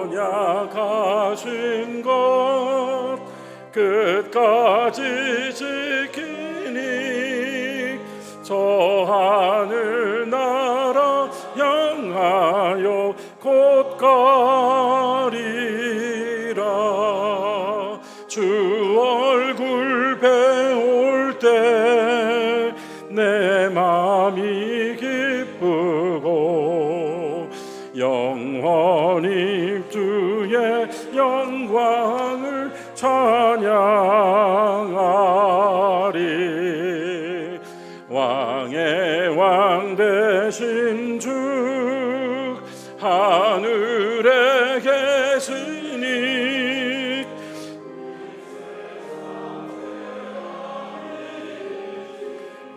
언약하신 것 끝까지 지키니 저 하늘 나라 향하여 곧 가리라. 주 얼굴 배울 때 내 맘이 기쁘고 영원히 주의 영광을 찬양하리. 왕의 왕 되신 주 하늘에 계시니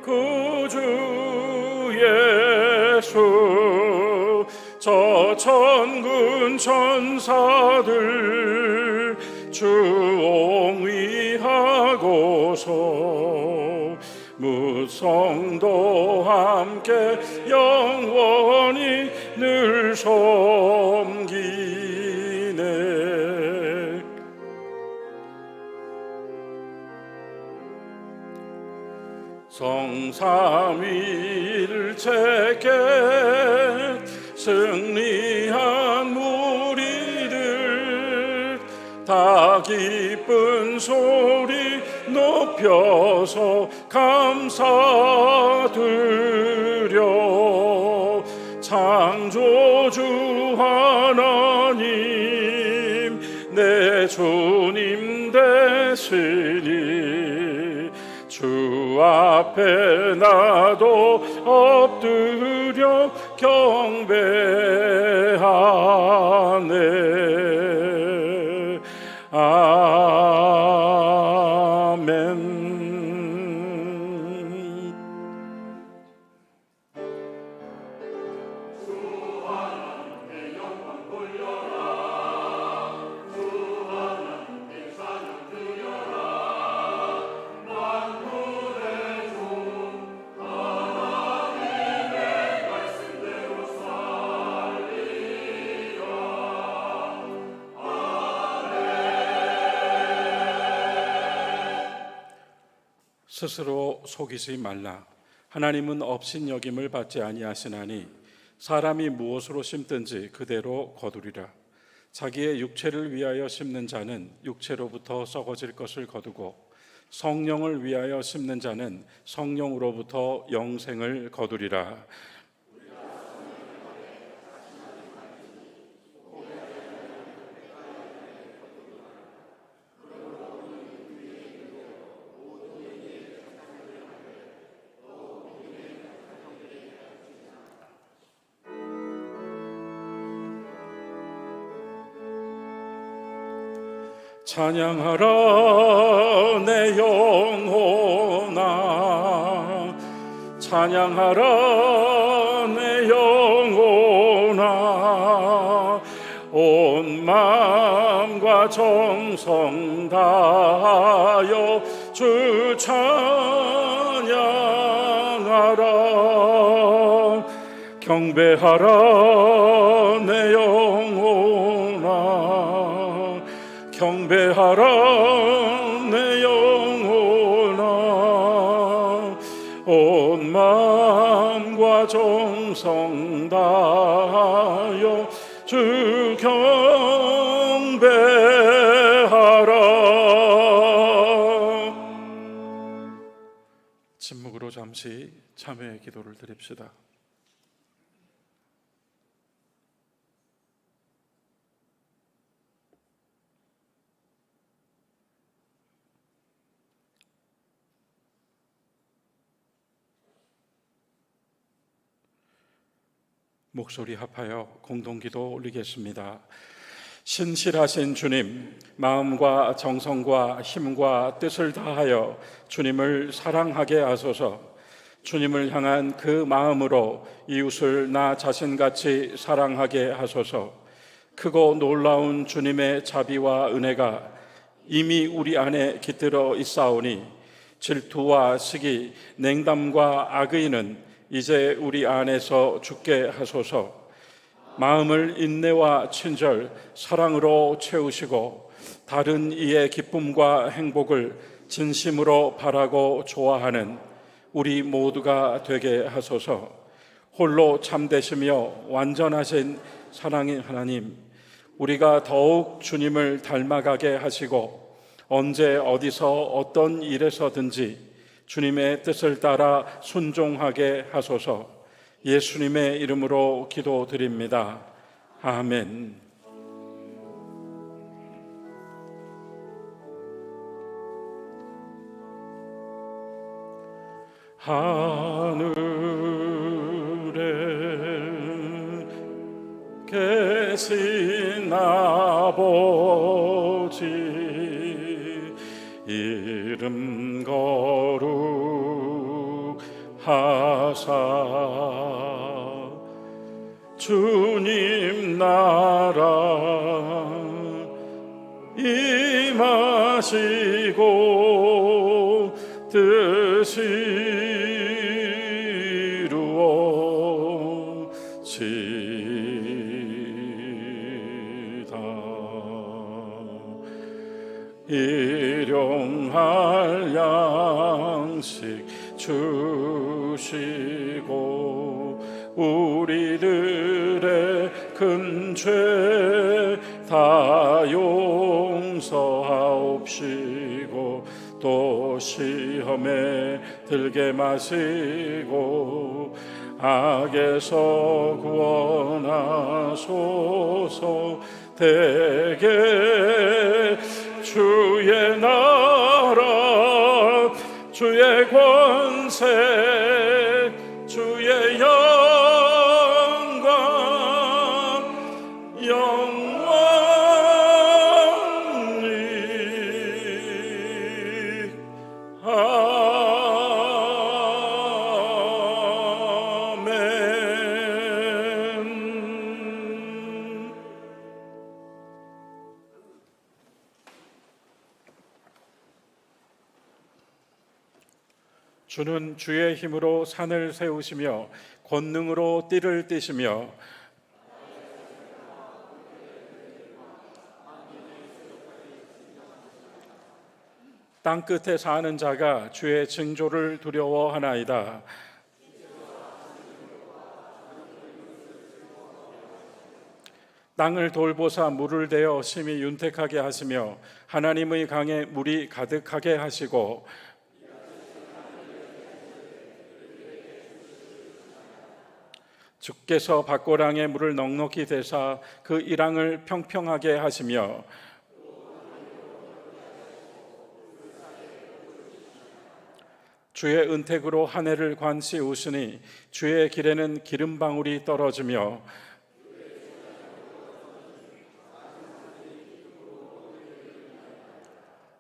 구주 예수 저 천군 천사들 주 옹위하고서 무성도 함께 영원히 늘 섬기네. 성삼위일체께 승리한 무리들 다 기쁜 소리 높여서 감사드려. 창조주 하나님 내 주님 되시니 주 앞에 나도 엎드려 경배하네. 아멘. 스스로 속이지 말라. 하나님은 업신여김을 받지 아니하시나니 사람이 무엇으로 심든지 그대로 거두리라. 자기의 육체를 위하여 심는 자는 육체로부터 썩어질 것을 거두고 성령을 위하여 심는 자는 성령으로부터 영생을 거두리라. 찬양하라 내 영혼아, 찬양하라 내 영혼아. 온 마음과 정성 다하여 주 찬양하라. 경배하라 내 영혼아, 경배하라 내 영혼아. 온 마음과 정성 다하여 주 경배하라. 침묵으로 잠시 참회의 기도를 드립시다. 목소리 합하여 공동기도 올리겠습니다. 신실하신 주님, 마음과 정성과 힘과 뜻을 다하여 주님을 사랑하게 하소서. 주님을 향한 그 마음으로 이웃을 나 자신같이 사랑하게 하소서. 크고 놀라운 주님의 자비와 은혜가 이미 우리 안에 깃들어 있사오니 질투와 시기, 냉담과 악의는 이제 우리 안에서 죽게 하소서. 마음을 인내와 친절, 사랑으로 채우시고 다른 이의 기쁨과 행복을 진심으로 바라고 좋아하는 우리 모두가 되게 하소서. 홀로 참되시며 완전하신 사랑의 하나님, 우리가 더욱 주님을 닮아가게 하시고 언제 어디서 어떤 일에서든지 주님의 뜻을 따라 순종하게 하소서. 예수님의 이름으로 기도드립니다. 아멘. 하늘에 계신 아버지, 이름 거룩하사 주님 나라 임하시고 뜻이 이루어지다. 일용할 양식 주시고 우리들의 큰 죄 다 용서하옵시고 또 시험에 들게 마시고 악에서 구원하소서. 대개 주의 나라 주의 권세 주의 주는 주의 힘으로 산을 세우시며 권능으로 띠를 띠시며 땅끝에 사는 자가 주의 징조를 두려워하나이다. 땅을 돌보사 물을 대어 심히 윤택하게 하시며 하나님의 강에 물이 가득하게 하시고 주께서 밭고랑에 물을 넉넉히 대사 그 이랑을 평평하게 하시며 주의 은택으로 한 해를 관시우시니 주의 길에는 기름방울이 떨어지며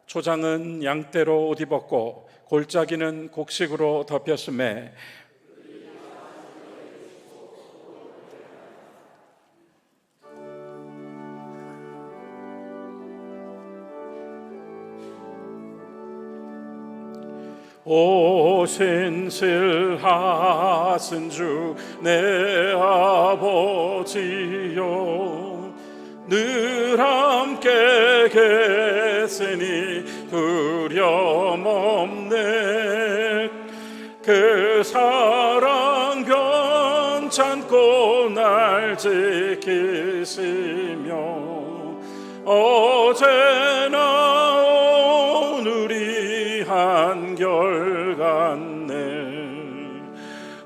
초장은 양떼로 옷 입었고 골짜기는 곡식으로 덮였음에 오 신실하신 주 내 아버지여, 늘 함께 계시니 두려움 없네. 그 사랑 변찮고 날 지키시며 어제나 오늘이 한결같네.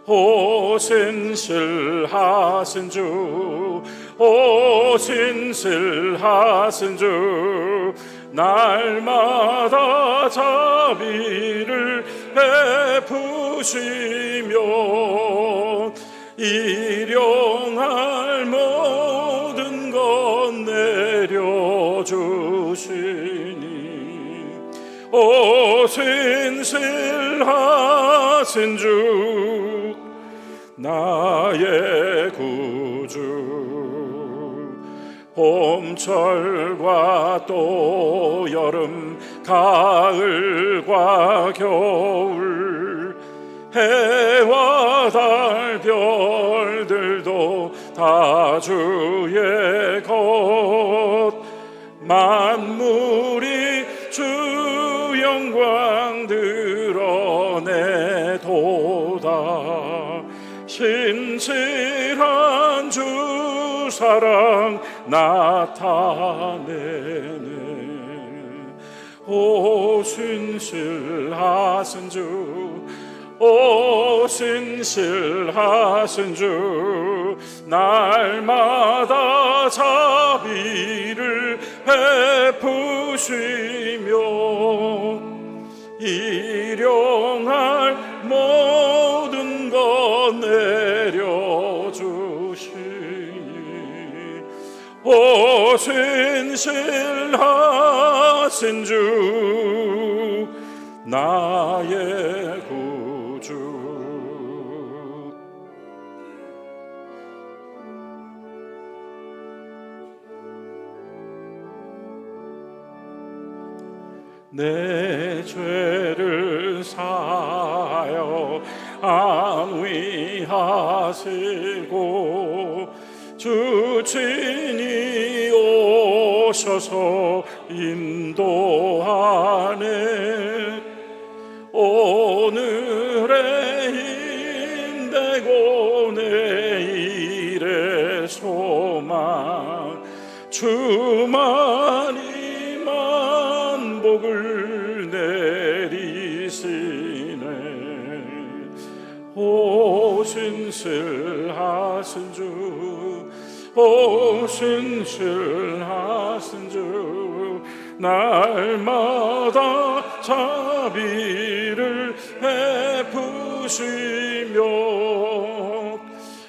오 신실하신 주, 오 신실하신 주, 날마다 자비를 베푸시며 일용할 모든 것 내려주시니 오 신실하신 주, 나의 구주. 봄철과 또 여름, 가을과 겨울, 해와 달 별들도 다 주의 것 만물이 주 영광 드러내도다. 신실한 주 사랑 나타내네. 오 신실하신 주, 오 신실하신 주, 날마다 자비를 베푸시며 일용할 모든 것 내려주시니 오 신실하신 주 나의 구주. 내 죄를 사하여 안위하시고 주 친히 오셔서 인도하네. 오늘의 힘되고 내일의 소망 주만이 복을 내리시네. 오 신실하신 주, 오 신실하신 주, 날마다 자비를 베푸시며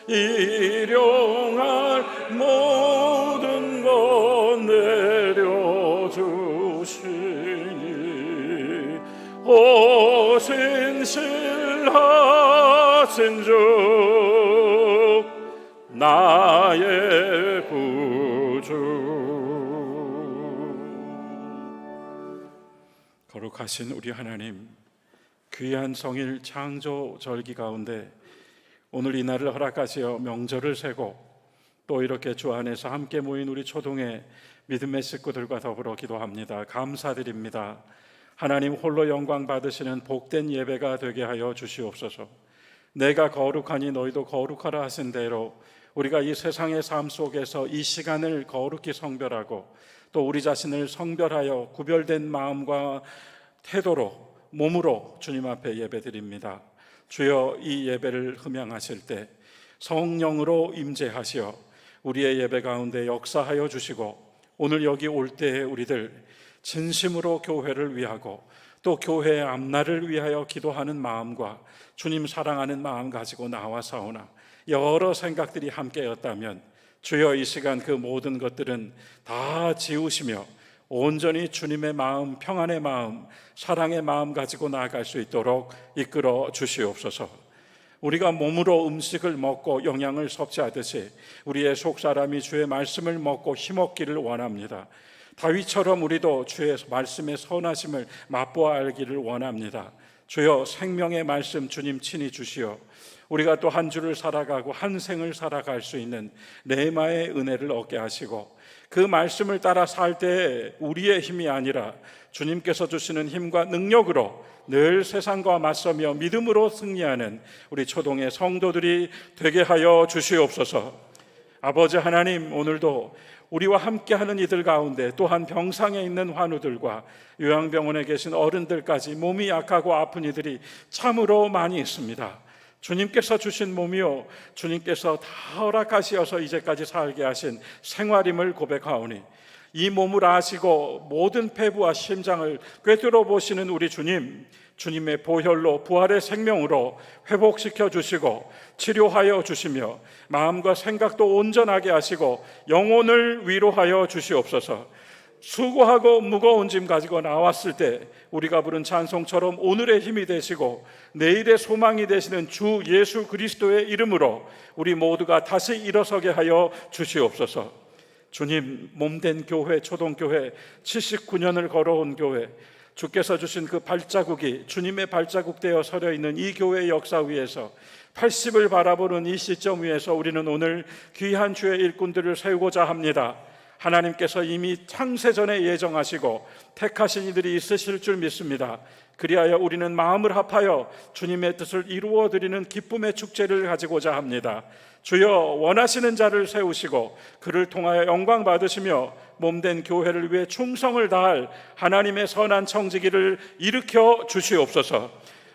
일용할 모든 것 내려주시니 오 신실하신 주 나의 구주. 거룩하신 우리 하나님, 귀한 성일 창조 절기 가운데 오늘 이 날을 허락하시어 명절을 세고 또 이렇게 주 안에서 함께 모인 우리 초동의 믿음의 식구들과 더불어 기도합니다. 감사드립니다. 하나님 홀로 영광 받으시는 복된 예배가 되게 하여 주시옵소서. 내가 거룩하니 너희도 거룩하라 하신 대로 우리가 이 세상의 삶 속에서 이 시간을 거룩히 성별하고 또 우리 자신을 성별하여 구별된 마음과 태도로 몸으로 주님 앞에 예배드립니다. 주여, 이 예배를 흠양하실 때 성령으로 임재하시어 우리의 예배 가운데 역사하여 주시고 오늘 여기 올 때에 우리들 진심으로 교회를 위하고 또 교회의 앞날을 위하여 기도하는 마음과 주님 사랑하는 마음 가지고 나와사오나 여러 생각들이 함께였다면 주여, 이 시간 그 모든 것들은 다 지우시며 온전히 주님의 마음, 평안의 마음, 사랑의 마음 가지고 나아갈 수 있도록 이끌어 주시옵소서. 우리가 몸으로 음식을 먹고 영양을 섭취하듯이 우리의 속사람이 주의 말씀을 먹고 힘없기를 원합니다. 다윗처럼 우리도 주의 말씀의 선하심을 맛보아 알기를 원합니다. 주여, 생명의 말씀 주님 친히 주시어 우리가 또 한 주를 살아가고 한 생을 살아갈 수 있는 레마의 은혜를 얻게 하시고 그 말씀을 따라 살 때 우리의 힘이 아니라 주님께서 주시는 힘과 능력으로 늘 세상과 맞서며 믿음으로 승리하는 우리 초동의 성도들이 되게 하여 주시옵소서. 아버지 하나님, 오늘도 우리와 함께하는 이들 가운데 또한 병상에 있는 환우들과 요양병원에 계신 어른들까지 몸이 약하고 아픈 이들이 참으로 많이 있습니다. 주님께서 주신 몸이요, 주님께서 다 허락하시어서 이제까지 살게 하신 생활임을 고백하오니 이 몸을 아시고 모든 폐부와 심장을 꿰뚫어 보시는 우리 주님, 주님의 보혈로 부활의 생명으로 회복시켜 주시고 치료하여 주시며 마음과 생각도 온전하게 하시고 영혼을 위로하여 주시옵소서. 수고하고 무거운 짐 가지고 나왔을 때 우리가 부른 찬송처럼 오늘의 힘이 되시고 내일의 소망이 되시는 주 예수 그리스도의 이름으로 우리 모두가 다시 일어서게 하여 주시옵소서. 주님, 몸된 교회, 초동교회 79년을 걸어온 교회, 주께서 주신 그 발자국이 주님의 발자국 되어 서려 있는 이 교회의 역사 위에서 80을 바라보는 이 시점 위에서 우리는 오늘 귀한 주의 일꾼들을 세우고자 합니다. 하나님께서 이미 창세전에 예정하시고 택하신 이들이 있으실 줄 믿습니다. 그리하여 우리는 마음을 합하여 주님의 뜻을 이루어 드리는 기쁨의 축제를 가지고자 합니다. 주여, 원하시는 자를 세우시고 그를 통하여 영광 받으시며 몸된 교회를 위해 충성을 다할 하나님의 선한 청지기를 일으켜 주시옵소서.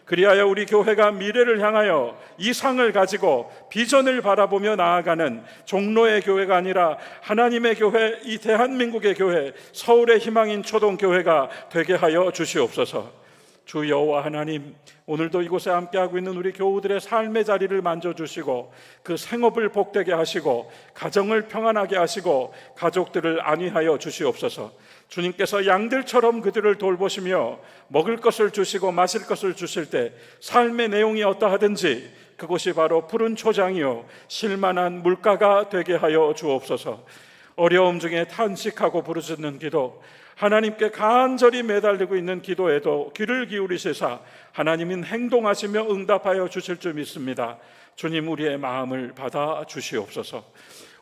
그리하여 우리 교회가 미래를 향하여 이상을 가지고 비전을 바라보며 나아가는 종로의 교회가 아니라 하나님의 교회, 이 대한민국의 교회, 서울의 희망인 초동교회가 되게 하여 주시옵소서. 주 여호와 하나님, 오늘도 이곳에 함께하고 있는 우리 교우들의 삶의 자리를 만져주시고 그 생업을 복되게 하시고 가정을 평안하게 하시고 가족들을 안위하여 주시옵소서. 주님께서 양들처럼 그들을 돌보시며 먹을 것을 주시고 마실 것을 주실 때 삶의 내용이 어떠하든지 그곳이 바로 푸른 초장이요 실만한 물가가 되게 하여 주옵소서. 어려움 중에 탄식하고 부르짖는 기도, 하나님께 간절히 매달리고 있는 기도에도 귀를 기울이시사 하나님은 행동하시며 응답하여 주실 줄 믿습니다. 주님, 우리의 마음을 받아 주시옵소서.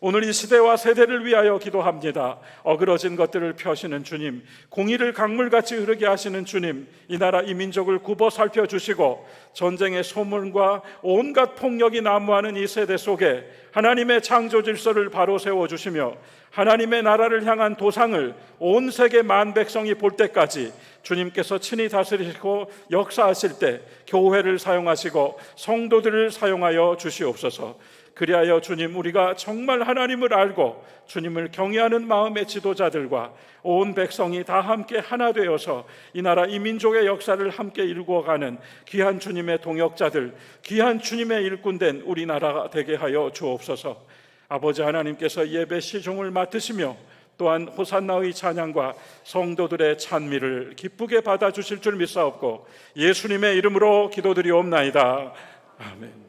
오늘 이 시대와 세대를 위하여 기도합니다. 어그러진 것들을 펴시는 주님, 공의를 강물같이 흐르게 하시는 주님, 이 나라 이 민족을 굽어 살펴주시고 전쟁의 소문과 온갖 폭력이 난무하는 이 세대 속에 하나님의 창조 질서를 바로 세워주시며 하나님의 나라를 향한 도상을 온 세계 만 백성이 볼 때까지 주님께서 친히 다스리시고 역사하실 때 교회를 사용하시고 성도들을 사용하여 주시옵소서. 그리하여 주님, 우리가 정말 하나님을 알고 주님을 경외하는 마음의 지도자들과 온 백성이 다 함께 하나 되어서 이 나라 이 민족의 역사를 함께 일구어가는 귀한 주님의 동역자들, 귀한 주님의 일꾼된 우리나라가 되게 하여 주옵소서. 아버지 하나님께서 예배 시종을 맡으시며 또한 호산나의 찬양과 성도들의 찬미를 기쁘게 받아주실 줄 믿사옵고 예수님의 이름으로 기도드리옵나이다. 아멘.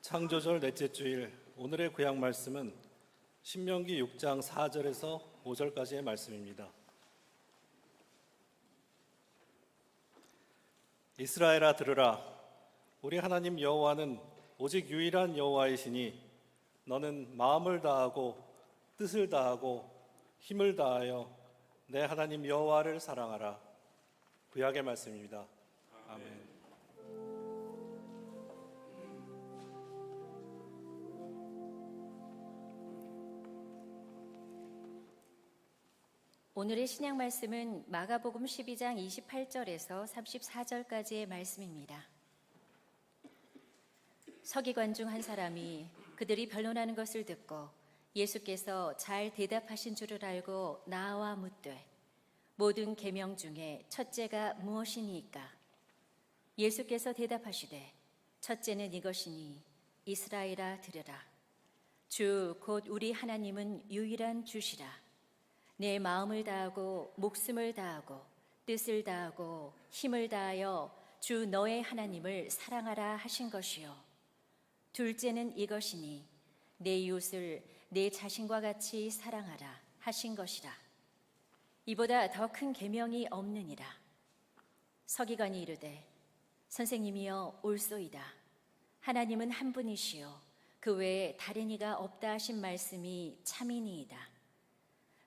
창조절 넷째 주일, 오늘의 구약 말씀은 신명기 6장 4절에서 5절까지의 말씀입니다. 이스라엘아 들으라. 우리 하나님 여호와는 오직 유일한 여호와이시니 너는 마음을 다하고 뜻을 다하고 힘을 다하여 내 하나님 여호와를 사랑하라. 구약의 말씀입니다. 아멘. 오늘의 신약 말씀은 마가복음 12장 28절에서 34절까지의 말씀입니다. 서기관 중 한 사람이 그들이 변론하는 것을 듣고 예수께서 잘 대답하신 줄을 알고 나와 묻되 모든 계명 중에 첫째가 무엇이니이까? 예수께서 대답하시되 첫째는 이것이니 이스라엘아 들으라. 주 곧 우리 하나님은 유일한 주시라. 내 마음을 다하고 목숨을 다하고 뜻을 다하고 힘을 다하여 주 너의 하나님을 사랑하라 하신 것이요. 둘째는 이것이니 내 이웃을 내 자신과 같이 사랑하라 하신 것이라. 이보다 더 큰 계명이 없느니라. 서기관이 이르되 선생님이여 옳소이다. 하나님은 한 분이시요 그 외에 다른 이가 없다 하신 말씀이 참이니이다.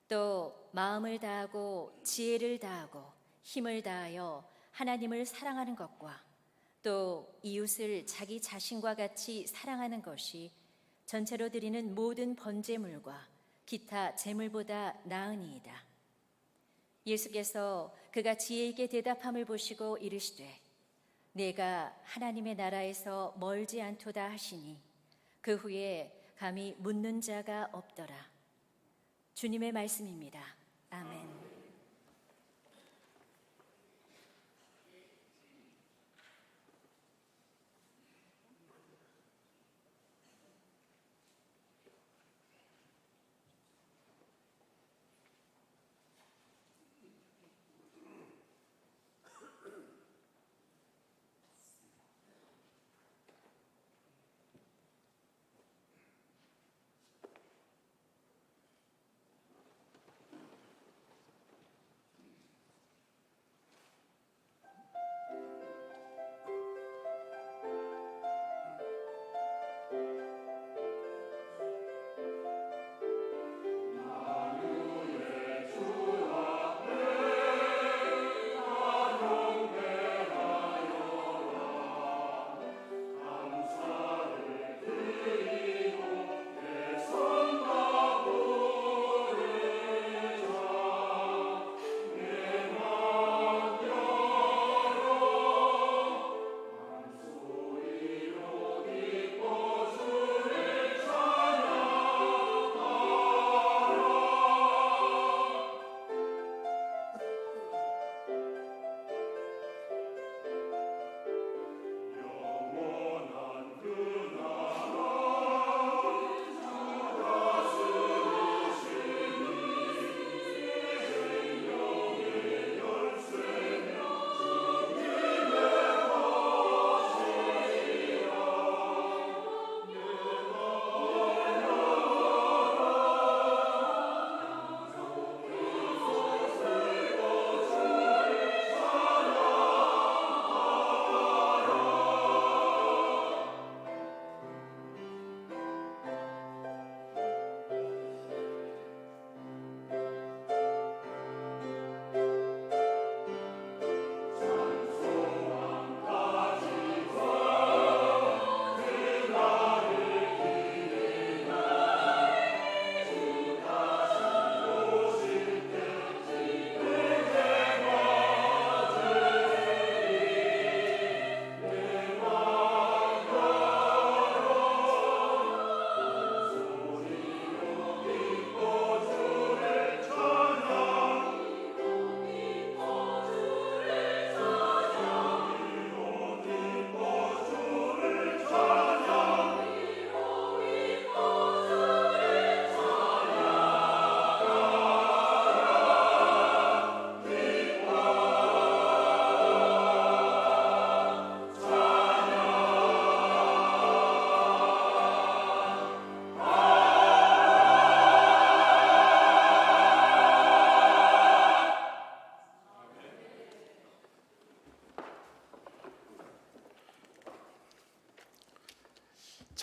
또 마음을 다하고 지혜를 다하고 힘을 다하여 하나님을 사랑하는 것과 또 이웃을 자기 자신과 같이 사랑하는 것이 전체로 드리는 모든 번제물과 기타 제물보다 나으니이다. 예수께서 그가 지혜있게 대답함을 보시고 이르시되 내가 하나님의 나라에서 멀지 않도다 하시니 그 후에 감히 묻는 자가 없더라. 주님의 말씀입니다. 아멘.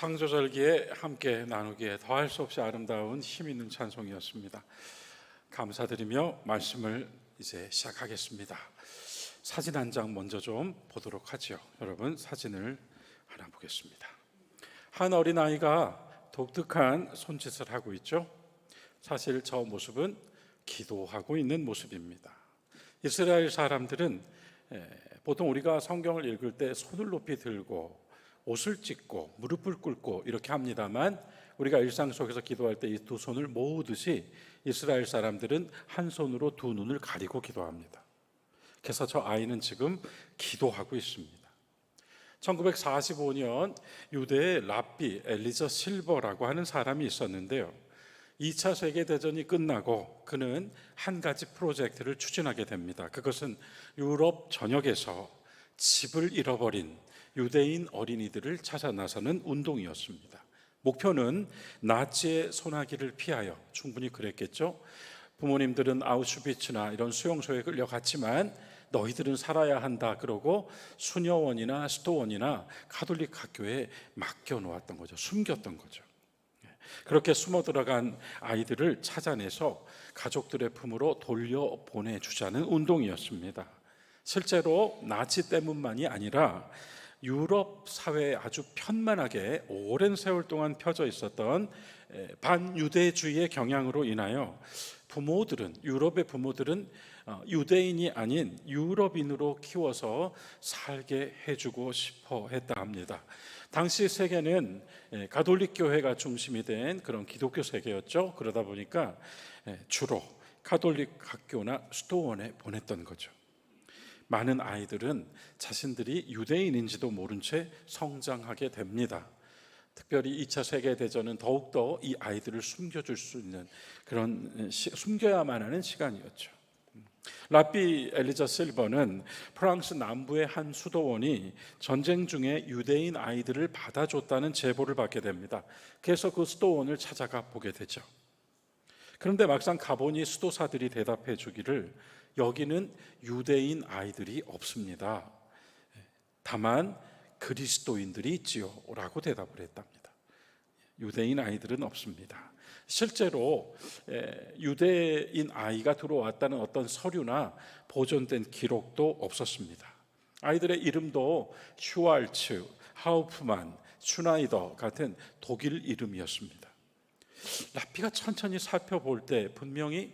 창조절기에 함께 나누기에 더할 수 없이 아름다운 힘 있는 찬송이었습니다. 감사드리며 말씀을 이제 시작하겠습니다. 사진 한 장 먼저 좀 보도록 하죠. 여러분 사진을 하나 보겠습니다. 한 어린아이가 독특한 손짓을 하고 있죠. 사실 저 모습은 기도하고 있는 모습입니다. 이스라엘 사람들은 보통 우리가 성경을 읽을 때 손을 높이 들고 옷을 찢고 무릎을 꿇고 이렇게 합니다만 우리가 일상 속에서 기도할 때 이 두 손을 모으듯이 이스라엘 사람들은 한 손으로 두 눈을 가리고 기도합니다. 그래서 저 아이는 지금 기도하고 있습니다. 1945년 유대의 랍비 엘리저 실버라고 하는 사람이 있었는데요. 2차 세계대전이 끝나고 그는 한 가지 프로젝트를 추진하게 됩니다. 그것은 유럽 전역에서 집을 잃어버린 유대인 어린이들을 찾아 나서는 운동이었습니다. 목표는 나치의 소나기를 피하여, 충분히 그랬겠죠. 부모님들은 아우슈비츠나 이런 수용소에 끌려갔지만 너희들은 살아야 한다 그러고 수녀원이나 스토원이나 가톨릭 학교에 맡겨놓았던 거죠. 숨겼던 거죠. 그렇게 숨어 들어간 아이들을 찾아내서 가족들의 품으로 돌려보내주자는 운동이었습니다. 실제로 나치 때문만이 아니라 유럽 사회에 아주 편만하게 오랜 세월 동안 펴져 있었던 반유대주의의 경향으로 인하여 부모들은, 유럽의 부모들은 유대인이 아닌 유럽인으로 키워서 살게 해주고 싶어 했다 합니다. 당시 세계는 가톨릭 교회가 중심이 된 그런 기독교 세계였죠. 그러다 보니까 주로 가톨릭 학교나 수도원에 보냈던 거죠. 많은 아이들은 자신들이 유대인인지도 모른 채 성장하게 됩니다. 특별히 2차 세계대전은 더욱더 이 아이들을 숨겨줄 수 있는 그런 숨겨야만 하는 시간이었죠. 라비 엘리자 실버는 프랑스 남부의 한 수도원이 전쟁 중에 유대인 아이들을 받아줬다는 제보를 받게 됩니다. 그래서 그 수도원을 찾아가 보게 되죠. 그런데 막상 가보니 수도사들이 대답해 주기를 여기는 유대인 아이들이 없습니다. 다만 그리스도인들이 있지요 라고 대답을 했답니다. 유대인 아이들은 없습니다. 실제로 유대인 아이가 들어왔다는 어떤 서류나 보존된 기록도 없었습니다. 아이들의 이름도 슈왈츠, 하우프만, 슈나이더 같은 독일 이름이었습니다. 라피가 천천히 살펴볼 때 분명히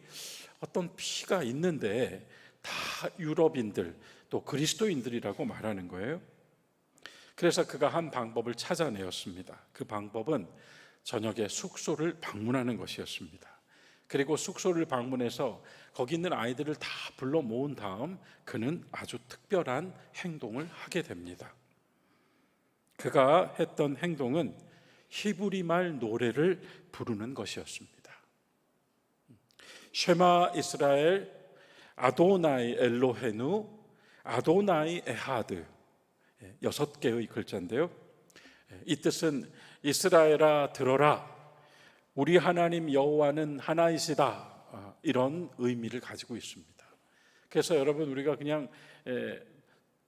어떤 피가 있는데 다 유럽인들 또 그리스도인들이라고 말하는 거예요. 그래서 그가 한 방법을 찾아내었습니다. 그 방법은 저녁에 숙소를 방문하는 것이었습니다. 그리고 숙소를 방문해서 거기 있는 아이들을 다 불러 모은 다음 그는 아주 특별한 행동을 하게 됩니다. 그가 했던 행동은 히브리말 노래를 부르는 것이었습니다. 쉐마 이스라엘 아도나이 엘로헤누 아도나이 에하드 6개의 글자인데요. 이 뜻은 이스라엘아 들어라 우리 하나님 여호와는 하나이시다 이런 의미를 가지고 있습니다. 그래서 여러분 우리가 그냥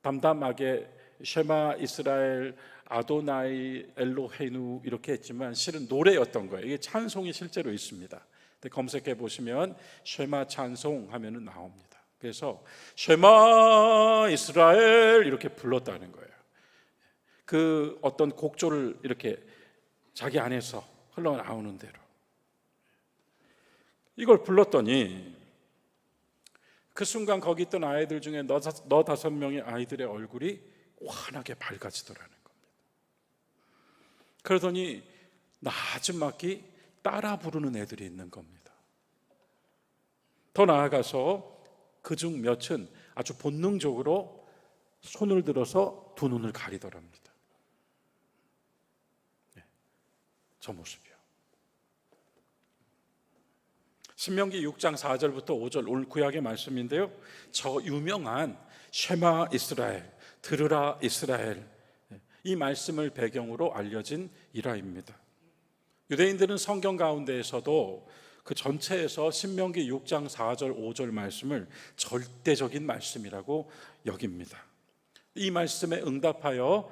담담하게 쉐마 이스라엘 아도나이 엘로헤누 이렇게 했지만 실은 노래였던 거예요. 이게 찬송이 실제로 있습니다. 검색해 보시면 쉐마 찬송 하면은 나옵니다. 그래서 쉐마 이스라엘 이렇게 불렀다는 거예요. 그 어떤 곡조를 이렇게 자기 안에서 흘러나오는 대로 이걸 불렀더니 그 순간 거기 있던 아이들 중에 너 5명의 아이들의 얼굴이 환하게 밝아지더라는 겁니다. 그러더니 나지막히 따라 부르는 애들이 있는 겁니다. 더 나아가서 그중 몇은 아주 본능적으로 손을 들어서 두 눈을 가리더랍니다. 저 모습이요. 신명기 6장 4절부터 5절 오늘 구약의 말씀인데요. 저 유명한 쉐마 이스라엘, 들으라 이스라엘 이 말씀을 배경으로 알려진 일화입니다. 유대인들은 성경 가운데에서도 그 전체에서 신명기 6장 4절 5절 말씀을 절대적인 말씀이라고 여깁니다. 이 말씀에 응답하여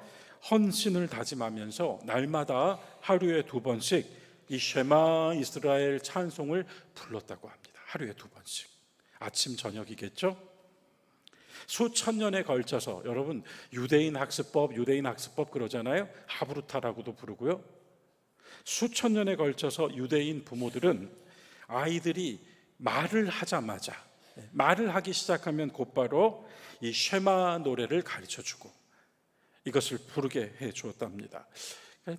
헌신을 다짐하면서 날마다 하루에 2번씩 이 쉐마 이스라엘 찬송을 불렀다고 합니다. 하루에 2번씩 아침 저녁이겠죠? 수천 년에 걸쳐서 여러분 유대인 학습법 그러잖아요. 하브루타라고도 부르고요. 수천 년에 걸쳐서 유대인 부모들은 아이들이 말을 하기 시작하면 곧바로 이 쉐마 노래를 가르쳐주고 이것을 부르게 해 주었답니다.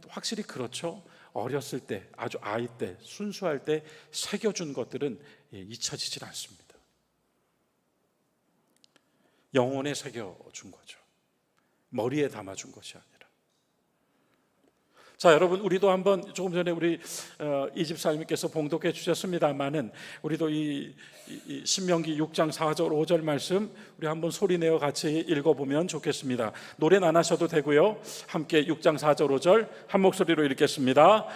확실히 그렇죠. 어렸을 때 아주 아이 때 순수할 때 새겨준 것들은 잊혀지질 않습니다. 영혼에 새겨준 거죠. 머리에 담아준 것이 아니라. 자, 여러분 우리도 한번 조금 전에 우리 이 집사님께서 봉독해 주셨습니다마는 우리도 이 신명기 6장 4절 5절 말씀 우리 한번 소리내어 같이 읽어보면 좋겠습니다. 노래는 안 하셔도 되고요. 함께 6장 4절 5절 한 목소리로 읽겠습니다.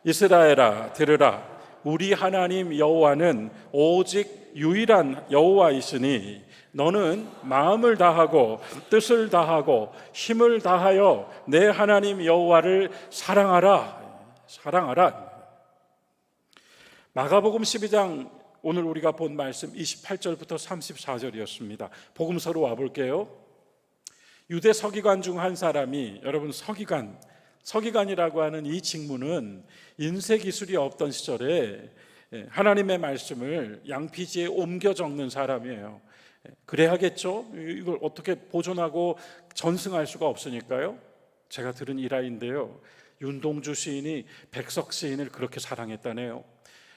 이스라엘아 들으라 우리 하나님 여호와는 오직 유일한 여호와이시니 너는 마음을 다하고 뜻을 다하고 힘을 다하여 내 하나님 여호와를 사랑하라. 마가복음 12장 오늘 우리가 본 말씀 28절부터 34절이었습니다. 복음서로 와볼게요. 유대 서기관 중 한 사람이 여러분 서기관이라고 하는 이 직무는 인쇄 기술이 없던 시절에 하나님의 말씀을 양피지에 옮겨 적는 사람이에요. 그래야겠죠. 이걸 어떻게 보존하고 전승할 수가 없으니까요. 제가 들은 일화인데요, 윤동주 시인이 백석 시인을 그렇게 사랑했다네요.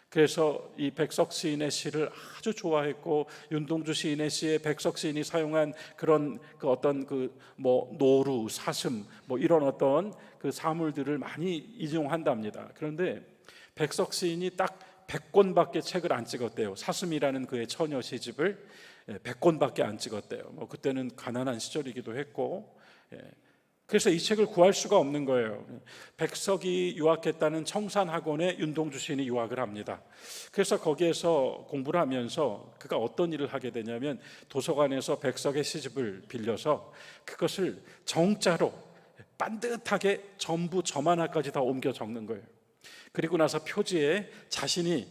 그래서 이 백석 시인의 시를 아주 좋아했고, 윤동주 시인의 시에 백석 시인이 사용한 그런 어떤 노루, 사슴 이런 어떤 그 사물들을 많이 인용한답니다. 그런데 백석 시인이 딱 100권밖에 책을 안 찍었대요. 사슴이라는 그의 처녀 시집을 100권밖에 안 찍었대요. 그때는 가난한 시절이기도 했고, 그래서 이 책을 구할 수가 없는 거예요. 백석이 유학했다는 청산학원에 윤동주 시인이 유학을 합니다. 그래서 거기에서 공부를 하면서 그가 어떤 일을 하게 되냐면, 도서관에서 백석의 시집을 빌려서 그것을 정자로 반듯하게 전부 점 하나까지 다 옮겨 적는 거예요. 그리고 나서 표지에 자신이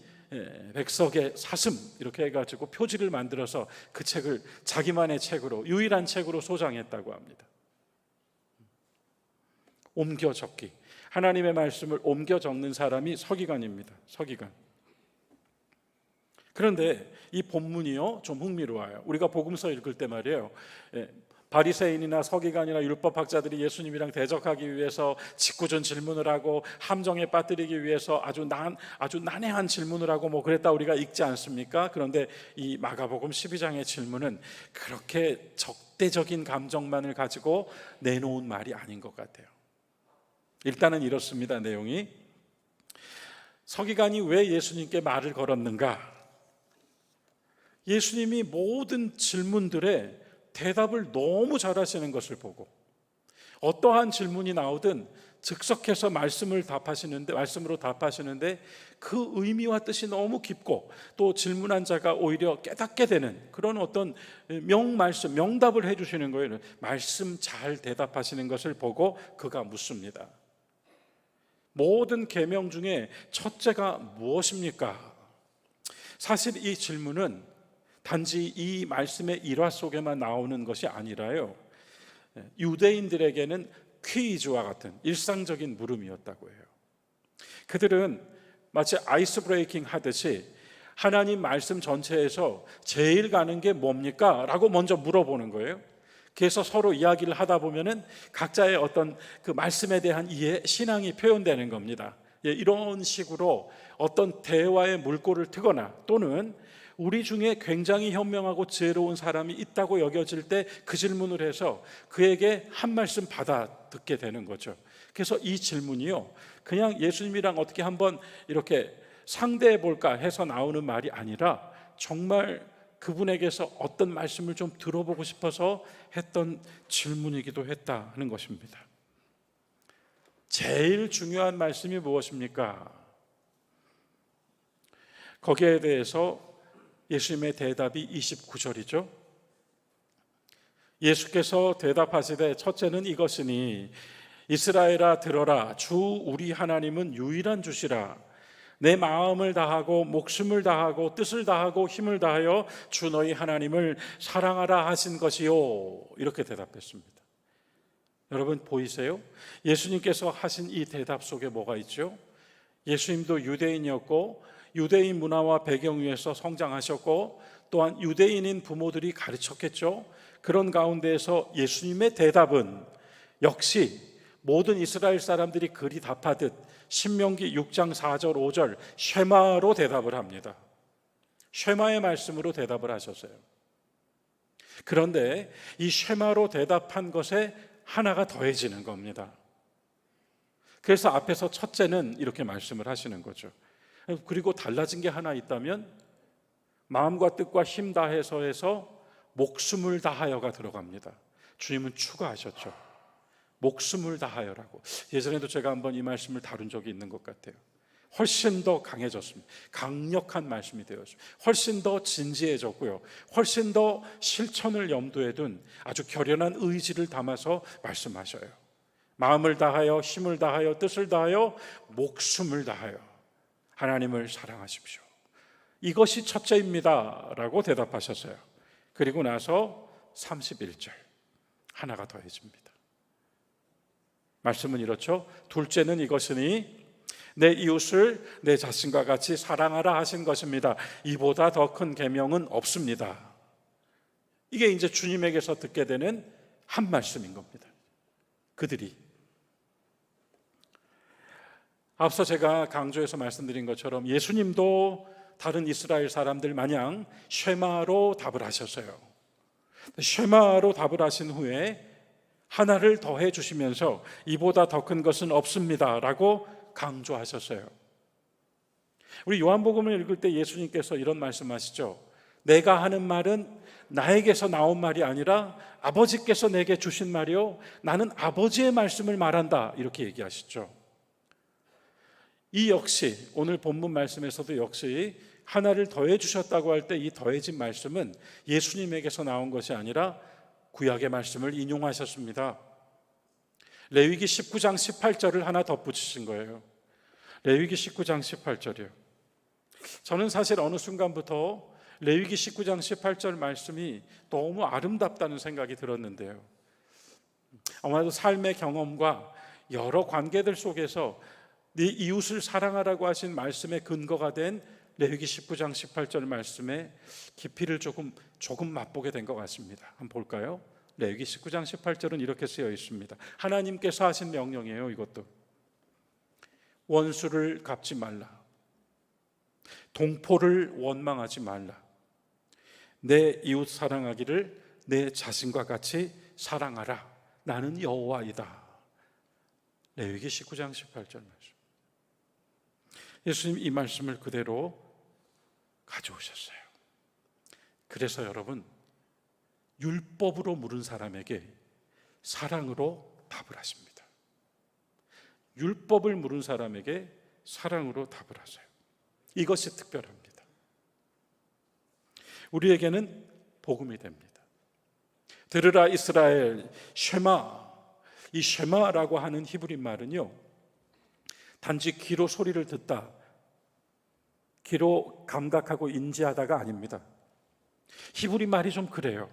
백석의 사슴 이렇게 해가지고 표지를 만들어서 그 책을 자기만의 책으로, 유일한 책으로 소장했다고 합니다. 옮겨 적기, 하나님의 말씀을 옮겨 적는 사람이 서기관입니다. 서기관. 그런데 이 본문이요, 좀 흥미로워요. 우리가 복음서 읽을 때 말이에요, 바리새인이나 서기관이나 율법학자들이 예수님이랑 대적하기 위해서 짓궂은 질문을 하고 함정에 빠뜨리기 위해서 아주 난해한 질문을 하고 그랬다 우리가 읽지 않습니까? 그런데 이 마가복음 12장의 질문은 그렇게 적대적인 감정만을 가지고 내놓은 말이 아닌 것 같아요. 일단은 이렇습니다. 내용이, 서기관이 왜 예수님께 말을 걸었는가? 예수님이 모든 질문들에 대답을 너무 잘하시는 것을 보고, 어떠한 질문이 나오든 즉석해서 말씀으로 답하시는데 그 의미와 뜻이 너무 깊고, 또 질문한 자가 오히려 깨닫게 되는 그런 어떤 명답을 해주시는 거예요. 말씀 잘 대답하시는 것을 보고 그가 묻습니다. 모든 계명 중에 첫째가 무엇입니까? 사실 이 질문은 단지 이 말씀의 일화 속에만 나오는 것이 아니라요, 유대인들에게는 퀴즈와 같은 일상적인 물음이었다고 해요. 그들은 마치 아이스 브레이킹 하듯이 하나님 말씀 전체에서 제일 가는 게 뭡니까? 라고 먼저 물어보는 거예요. 그래서 서로 이야기를 하다 보면은 각자의 어떤 그 말씀에 대한 이해, 신앙이 표현되는 겁니다. 이런 식으로 어떤 대화의 물꼬를 트거나, 또는 우리 중에 굉장히 현명하고 지혜로운 사람이 있다고 여겨질 때 그 질문을 해서 그에게 한 말씀 받아 듣게 되는 거죠. 그래서 이 질문이요, 그냥 예수님이랑 어떻게 한번 이렇게 상대해 볼까 해서 나오는 말이 아니라 정말 그분에게서 어떤 말씀을 좀 들어보고 싶어서 했던 질문이기도 했다 하는 것입니다. 제일 중요한 말씀이 무엇입니까? 거기에 대해서 예수님의 대답이 29절이죠. 예수께서 대답하시되, 첫째는 이것이니 이스라엘아 들어라, 주 우리 하나님은 유일한 주시라. 내 마음을 다하고 목숨을 다하고 뜻을 다하고 힘을 다하여 주 너희 하나님을 사랑하라 하신 것이요. 이렇게 대답했습니다. 여러분 보이세요? 예수님께서 하신 이 대답 속에 뭐가 있죠? 예수님도 유대인이었고 유대인 문화와 배경 위에서 성장하셨고, 또한 유대인인 부모들이 가르쳤겠죠. 그런 가운데에서 예수님의 대답은 역시 모든 이스라엘 사람들이 그리 답하듯 신명기 6장 4절 5절 쉐마로 대답을 합니다. 쉐마의 말씀으로 대답을 하셨어요. 그런데 이 쉐마로 대답한 것에 하나가 더해지는 겁니다. 그래서 앞에서 첫째는 이렇게 말씀을 하시는 거죠. 그리고 달라진 게 하나 있다면 마음과 뜻과 힘 다해서 해서 목숨을 다하여가 들어갑니다. 주님은 추가하셨죠. 목숨을 다하여라고. 예전에도 제가 한번 이 말씀을 다룬 적이 있는 것 같아요. 훨씬 더 강해졌습니다. 강력한 말씀이 되었습니다. 훨씬 더 진지해졌고요, 훨씬 더 실천을 염두에 둔 아주 결연한 의지를 담아서 말씀하셔요. 마음을 다하여, 힘을 다하여, 뜻을 다하여, 목숨을 다하여 하나님을 사랑하십시오. 이것이 첫째입니다 라고 대답하셨어요. 그리고 나서 31절 하나가 더해집니다. 말씀은 이렇죠. 둘째는 이것이니 내 이웃을 내 자신과 같이 사랑하라 하신 것입니다. 이보다 더 큰 계명은 없습니다. 이게 이제 주님에게서 듣게 되는 한 말씀인 겁니다. 그들이 앞서 제가 강조해서 말씀드린 것처럼 예수님도 다른 이스라엘 사람들 마냥 쉐마로 답을 하셨어요. 쉐마로 답을 하신 후에 하나를 더해 주시면서 이보다 더 큰 것은 없습니다 라고 강조하셨어요. 우리 요한복음을 읽을 때 예수님께서 이런 말씀하시죠. 내가 하는 말은 나에게서 나온 말이 아니라 아버지께서 내게 주신 말이요 나는 아버지의 말씀을 말한다 이렇게 얘기하시죠. 이 역시 오늘 본문 말씀에서도 역시 하나를 더해 주셨다고 할 때 이 더해진 말씀은 예수님에게서 나온 것이 아니라 구약의 말씀을 인용하셨습니다. 레위기 19장 18절을 하나 덧붙이신 거예요. 레위기 19장 18절이요. 저는 사실 어느 순간부터 레위기 19장 18절 말씀이 너무 아름답다는 생각이 들었는데요. 아마도 삶의 경험과 여러 관계들 속에서 네 이웃을 사랑하라고 하신 말씀의 근거가 된 레위기 19장 18절 말씀의 깊이를 조금 맛보게 된 것 같습니다. 한번 볼까요? 레위기 19장 18절은 이렇게 쓰여 있습니다. 하나님께서 하신 명령이에요. 이것도 원수를 갚지 말라, 동포를 원망하지 말라, 내 이웃 사랑하기를 내 자신과 같이 사랑하라. 나는 여호와이다. 레위기 19장 18절 말씀. 예수님 이 말씀을 그대로 가져오셨어요. 그래서 여러분, 율법으로 물은 사람에게 사랑으로 답을 하십니다. 율법을 물은 사람에게 사랑으로 답을 하세요. 이것이 특별합니다. 우리에게는 복음이 됩니다. 들으라 이스라엘, 쉐마. 이 쉐마라고 하는 히브리 말은요, 단지 귀로 소리를 듣다, 귀로 감각하고 인지하다가 아닙니다. 히브리 말이 좀 그래요.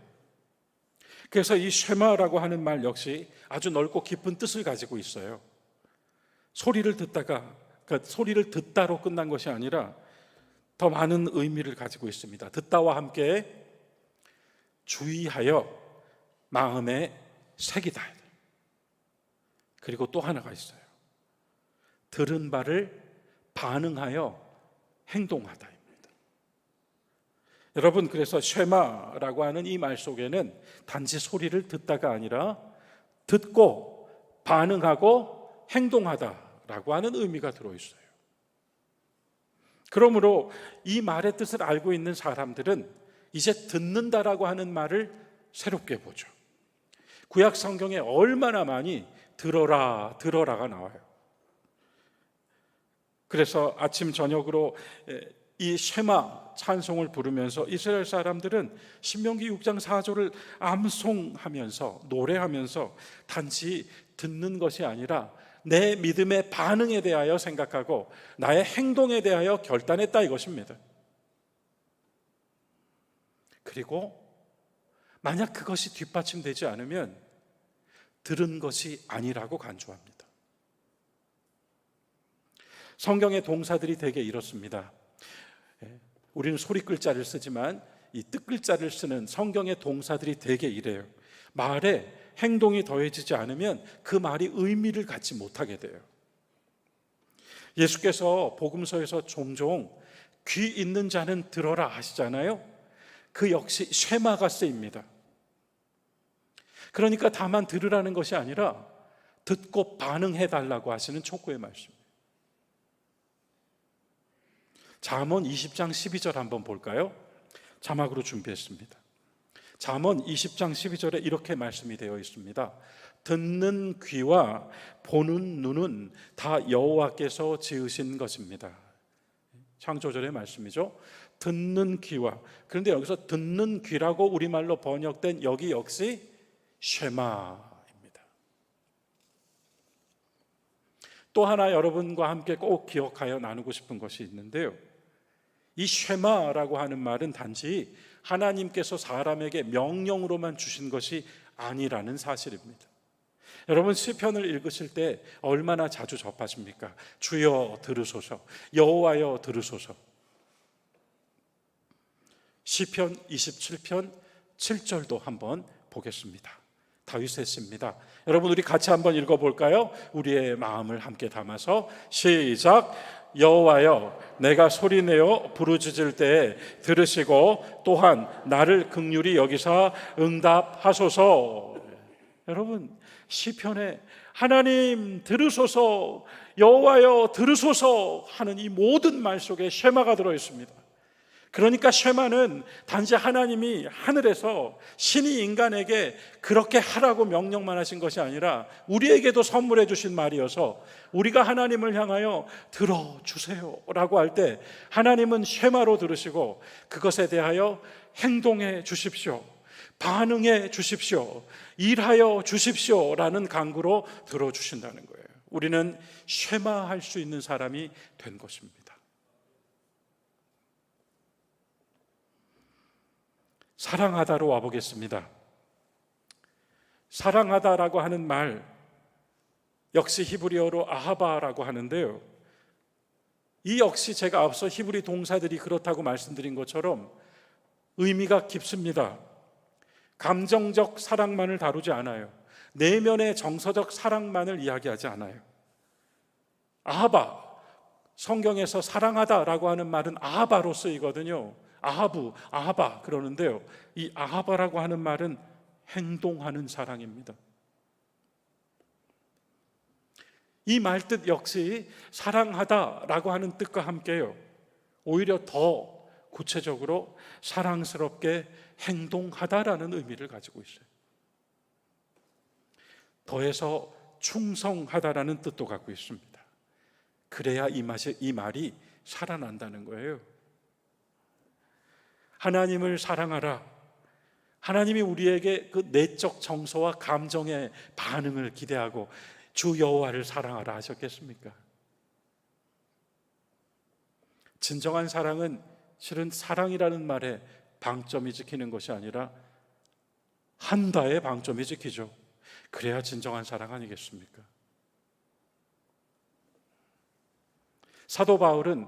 그래서 이 쉐마라고 하는 말 역시 아주 넓고 깊은 뜻을 가지고 있어요. 소리를 듣다가, 그러니까 소리를 듣다로 끝난 것이 아니라 더 많은 의미를 가지고 있습니다. 듣다와 함께 주의하여 마음에 새기다. 그리고 또 하나가 있어요. 들은 바를 반응하여 행동하다입니다. 여러분, 그래서 쉐마라고 하는 이 말 속에는 단지 소리를 듣다가 아니라 듣고 반응하고 행동하다라고 하는 의미가 들어있어요. 그러므로 이 말의 뜻을 알고 있는 사람들은 이제 듣는다라고 하는 말을 새롭게 보죠. 구약 성경에 얼마나 많이 들어라, 들어라가 나와요. 그래서 아침 저녁으로 이 쉐마 찬송을 부르면서 이스라엘 사람들은 신명기 6장 4절을 암송하면서 노래하면서 단지 듣는 것이 아니라 내 믿음의 반응에 대하여 생각하고 나의 행동에 대하여 결단했다 이것입니다. 그리고 만약 그것이 뒷받침되지 않으면 들은 것이 아니라고 간주합니다. 성경의 동사들이 대개 이렇습니다. 우리는 소리 글자를 쓰지만 이 뜻 글자를 쓰는 성경의 동사들이 대개 이래요. 말에 행동이 더해지지 않으면 그 말이 의미를 갖지 못하게 돼요. 예수께서 복음서에서 종종 귀 있는 자는 들어라 하시잖아요. 그 역시 쉐마가 쓰입니다. 그러니까 다만 들으라는 것이 아니라 듣고 반응해달라고 하시는 촉구의 말씀입니다. 잠언 20장 12절 한번 볼까요? 자막으로 준비했습니다. 잠언 20장 12절에 이렇게 말씀이 되어 있습니다. 듣는 귀와 보는 눈은 다 여호와께서 지으신 것입니다. 창조절의 말씀이죠. 듣는 귀와, 그런데 여기서 듣는 귀라고 우리말로 번역된 여기 역시 쉐마입니다. 또 하나 여러분과 함께 꼭 기억하여 나누고 싶은 것이 있는데요. 이 쉐마라고 하는 말은 단지 하나님께서 사람에게 명령으로만 주신 것이 아니라는 사실입니다. 여러분 시편을 읽으실 때 얼마나 자주 접하십니까? 주여 들으소서, 여호와여 들으소서. 시편 27편 7절도 한번 보겠습니다. 다윗의 시입니다. 여러분 우리 같이 한번 읽어볼까요? 우리의 마음을 함께 담아서 시작. 여호와여 내가 소리내어 부르짖을 때에 들으시고 또한 나를 긍휼히 여기사 응답하소서. 여러분 시편에 하나님 들으소서, 여호와여 들으소서 하는 이 모든 말 속에 쉐마가 들어있습니다. 그러니까 쉐마는 단지 하나님이 하늘에서 신이 인간에게 그렇게 하라고 명령만 하신 것이 아니라 우리에게도 선물해 주신 말이어서 우리가 하나님을 향하여 들어주세요 라고 할 때 하나님은 쉐마로 들으시고 그것에 대하여 행동해 주십시오, 반응해 주십시오, 일하여 주십시오 라는 간구로 들어주신다는 거예요. 우리는 쉐마할 수 있는 사람이 된 것입니다. 사랑하다로 와보겠습니다. 사랑하다라고 하는 말 역시 히브리어로 아하바라고 하는데요, 이 역시 제가 앞서 히브리 동사들이 그렇다고 말씀드린 것처럼 의미가 깊습니다. 감정적 사랑만을 다루지 않아요. 내면의 정서적 사랑만을 이야기하지 않아요. 아하바, 성경에서 사랑하다라고 하는 말은 아하바로 쓰이거든요. 아하부, 아하바 그러는데요, 이 아하바라고 하는 말은 행동하는 사랑입니다. 이 말뜻 역시 사랑하다라고 하는 뜻과 함께요, 오히려 더 구체적으로 사랑스럽게 행동하다라는 의미를 가지고 있어요. 더해서 충성하다라는 뜻도 갖고 있습니다. 그래야 이 말이 살아난다는 거예요. 하나님을 사랑하라. 하나님이 우리에게 그 내적 정서와 감정의 반응을 기대하고 주 여호와를 사랑하라 하셨겠습니까? 진정한 사랑은 실은 사랑이라는 말에 방점이 찍히는 것이 아니라 한다에 방점이 찍히죠. 그래야 진정한 사랑 아니겠습니까? 사도 바울은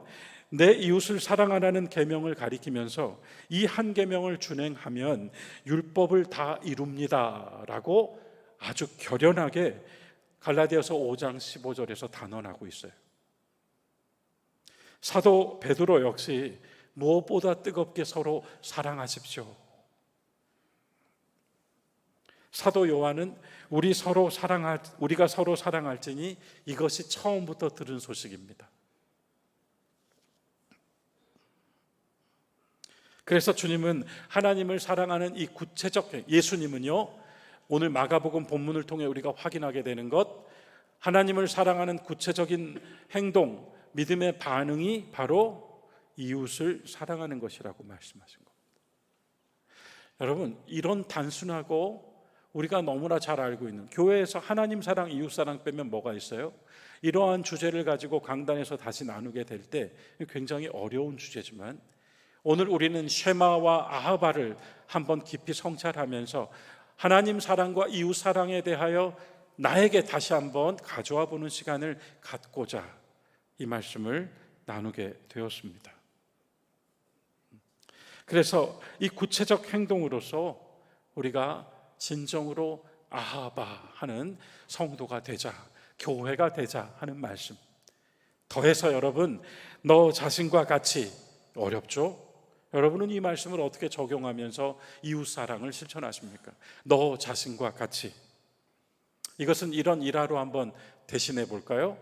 내 이웃을 사랑하라는 계명을 가리키면서 이 한 계명을 준행하면 율법을 다 이룹니다 라고 아주 결연하게 갈라디아서 5장 15절에서 단언하고 있어요. 사도 베드로 역시 무엇보다 뜨겁게 서로 사랑하십시오. 사도 요한은 우리가 서로 사랑할지니 이것이 처음부터 들은 소식입니다. 그래서 주님은 하나님을 사랑하는 이 구체적, 예수님은요, 오늘 마가복음 본문을 통해 우리가 확인하게 되는 것, 하나님을 사랑하는 구체적인 행동, 믿음의 반응이 바로 이웃을 사랑하는 것이라고 말씀하신 겁니다. 여러분, 이런 단순하고 우리가 너무나 잘 알고 있는, 교회에서 하나님 사랑, 이웃 사랑 빼면 뭐가 있어요? 이러한 주제를 가지고 강단에서 다시 나누게 될 때 굉장히 어려운 주제지만 오늘 우리는 쉐마와 아하바를 한번 깊이 성찰하면서 하나님 사랑과 이웃 사랑에 대하여 나에게 다시 한번 가져와 보는 시간을 갖고자 이 말씀을 나누게 되었습니다. 그래서 이 구체적 행동으로서 우리가 진정으로 아하바 하는 성도가 되자, 교회가 되자 하는 말씀. 더해서 여러분, 너 자신과 같이, 어렵죠? 여러분은 이 말씀을 어떻게 적용하면서 이웃사랑을 실천하십니까? 너 자신과 같이. 이것은 이런 일화로 한번 대신해 볼까요?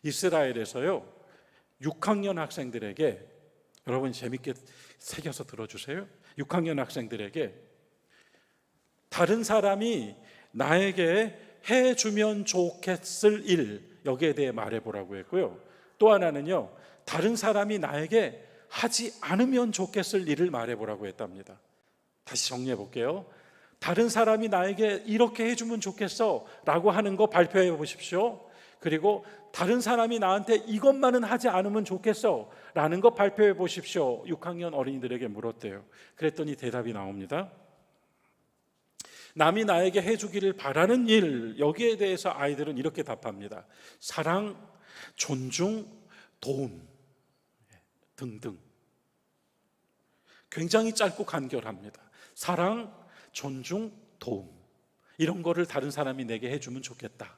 이스라엘에서요, 6학년 학생들에게, 여러분 재밌게 새겨서 들어주세요. 6학년 학생들에게 다른 사람이 나에게 해주면 좋겠을 일, 여기에 대해 말해보라고 했고요. 또 하나는요, 다른 사람이 나에게 하지 않으면 좋겠을 일을 말해보라고 했답니다. 다시 정리해 볼게요. 다른 사람이 나에게 이렇게 해주면 좋겠어 라고 하는 거 발표해 보십시오. 그리고 다른 사람이 나한테 이것만은 하지 않으면 좋겠어 라는 거 발표해 보십시오. 6학년 어린이들에게 물었대요. 그랬더니 대답이 나옵니다. 남이 나에게 해주기를 바라는 일, 여기에 대해서 아이들은 이렇게 답합니다. 사랑, 존중, 도움 등등. 굉장히 짧고 간결합니다. 사랑, 존중, 도움. 이런 거를 다른 사람이 내게 해주면 좋겠다.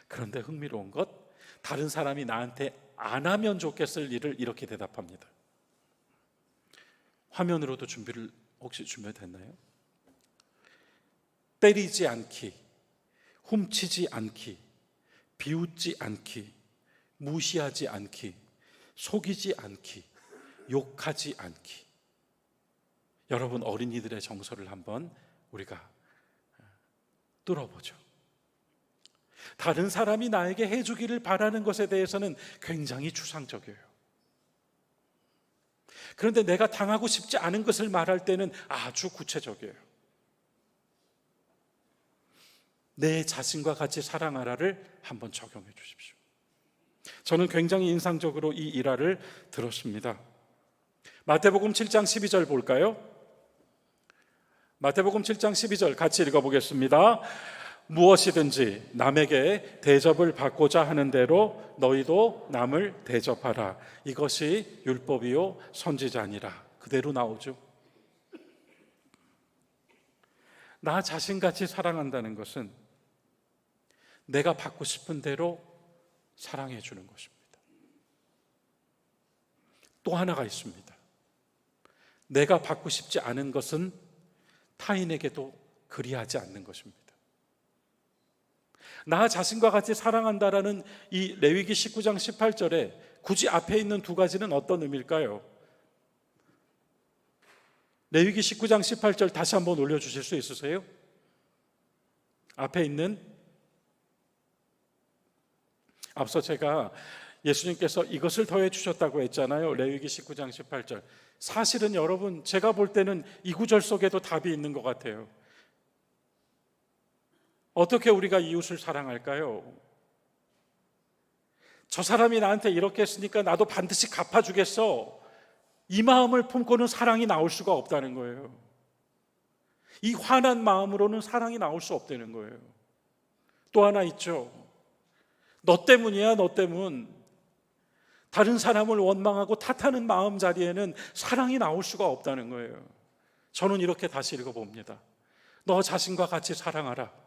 그런데 흥미로운 것, 다른 사람이 나한테 안 하면 좋겠을 일을 이렇게 대답합니다. 화면으로도 준비를 혹시 준비됐나요? 때리지 않기, 훔치지 않기, 비웃지 않기, 무시하지 않기, 속이지 않기, 욕하지 않기. 여러분, 어린이들의 정서를 한번 우리가 뚫어보죠. 다른 사람이 나에게 해주기를 바라는 것에 대해서는 굉장히 추상적이에요. 그런데 내가 당하고 싶지 않은 것을 말할 때는 아주 구체적이에요. 내 자신과 같이 사랑하라를 한번 적용해 주십시오. 저는 굉장히 인상적으로 이 일화를 들었습니다. 마태복음 7장 12절 볼까요? 마태복음 7장 12절 같이 읽어보겠습니다. 무엇이든지 남에게 대접을 받고자 하는 대로 너희도 남을 대접하라. 이것이 율법이요 선지자니라. 그대로 나오죠. 나 자신같이 사랑한다는 것은 내가 받고 싶은 대로 사랑해 주는 것입니다. 또 하나가 있습니다. 내가 받고 싶지 않은 것은 타인에게도 그리하지 않는 것입니다. 나 자신과 같이 사랑한다라는 이 레위기 19장 18절에 굳이 앞에 있는 두 가지는 어떤 의미일까요? 레위기 19장 18절 다시 한번 올려주실 수 있으세요? 앞에 있는, 앞서 제가 예수님께서 이것을 더해 주셨다고 했잖아요. 레위기 19장 18절. 사실은 여러분, 제가 볼 때는 이 구절 속에도 답이 있는 것 같아요. 어떻게 우리가 이웃을 사랑할까요? 저 사람이 나한테 이렇게 했으니까 나도 반드시 갚아주겠어. 이 마음을 품고는 사랑이 나올 수가 없다는 거예요. 이 화난 마음으로는 사랑이 나올 수 없다는 거예요. 또 하나 있죠. 너 때문이야, 너 때문. 다른 사람을 원망하고 탓하는 마음 자리에는 사랑이 나올 수가 없다는 거예요. 저는 이렇게 다시 읽어봅니다. 너 자신과 같이 사랑하라.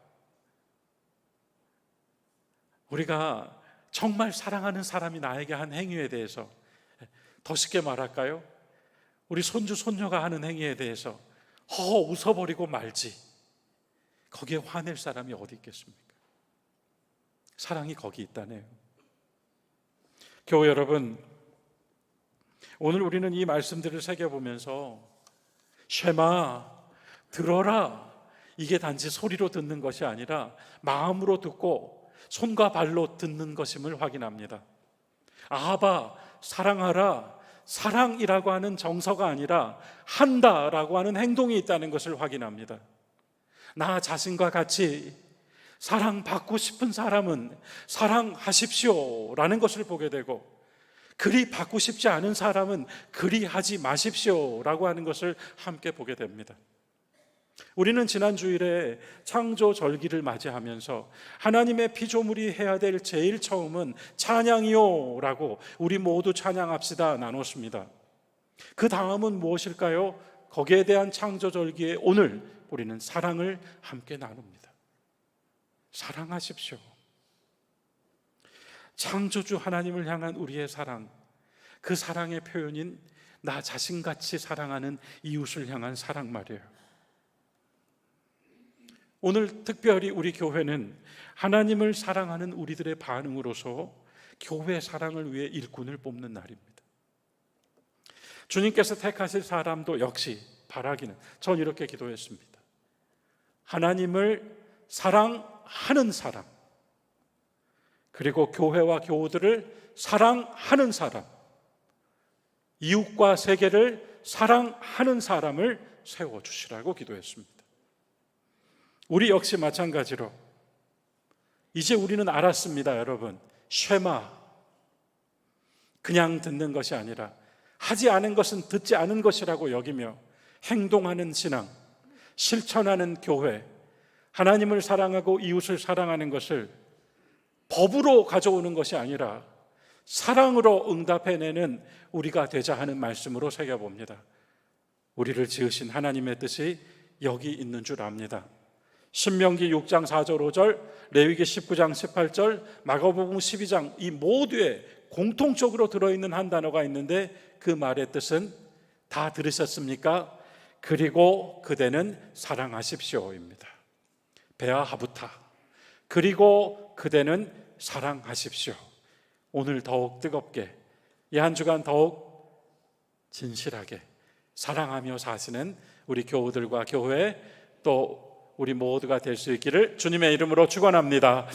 우리가 정말 사랑하는 사람이 나에게 한 행위에 대해서, 더 쉽게 말할까요? 우리 손주, 손녀가 하는 행위에 대해서 웃어버리고 말지. 거기에 화낼 사람이 어디 있겠습니까? 사랑이 거기 있다네요. 교회 여러분, 오늘 우리는 이 말씀들을 새겨보면서 쉐마, 들어라, 이게 단지 소리로 듣는 것이 아니라 마음으로 듣고 손과 발로 듣는 것임을 확인합니다. 아바, 사랑하라, 사랑이라고 하는 정서가 아니라 한다라고 하는 행동이 있다는 것을 확인합니다. 나 자신과 같이 사랑받고 싶은 사람은 사랑하십시오라는 것을 보게 되고, 그리 받고 싶지 않은 사람은 그리 하지 마십시오라고 하는 것을 함께 보게 됩니다. 우리는 지난 주일에 창조 절기를 맞이하면서 하나님의 피조물이 해야 될 제일 처음은 찬양이요 라고 우리 모두 찬양합시다 나눴습니다. 그 다음은 무엇일까요? 거기에 대한 창조 절기에 오늘 우리는 사랑을 함께 나눕니다. 사랑하십시오. 창조주 하나님을 향한 우리의 사랑, 그 사랑의 표현인 나 자신같이 사랑하는 이웃을 향한 사랑 말이에요. 오늘 특별히 우리 교회는 하나님을 사랑하는 우리들의 반응으로서 교회 사랑을 위해 일꾼을 뽑는 날입니다. 주님께서 택하실 사람도 역시 바라기는, 전 이렇게 기도했습니다. 하나님을 사랑하는 사람, 그리고 교회와 교우들을 사랑하는 사람, 이웃과 세계를 사랑하는 사람을 세워주시라고 기도했습니다. 우리 역시 마찬가지로 이제 우리는 알았습니다. 여러분, 쉐마, 그냥 듣는 것이 아니라 하지 않은 것은 듣지 않은 것이라고 여기며 행동하는 신앙, 실천하는 교회, 하나님을 사랑하고 이웃을 사랑하는 것을 법으로 가져오는 것이 아니라 사랑으로 응답해내는 우리가 되자 하는 말씀으로 새겨봅니다. 우리를 지으신 하나님의 뜻이 여기 있는 줄 압니다. 신명기 6장 4절 5절, 레위기 19장 18절, 마가복음 12장 이 모두에 공통적으로 들어있는 한 단어가 있는데 그 말의 뜻은 다 들으셨습니까? 그리고 그대는 사랑하십시오입니다. 베아하부타, 그리고 그대는 사랑하십시오. 오늘 더욱 뜨겁게, 이 한 주간 더욱 진실하게 사랑하며 사시는 우리 교우들과 교회, 또 우리 모두가 될 수 있기를 주님의 이름으로 축원합니다.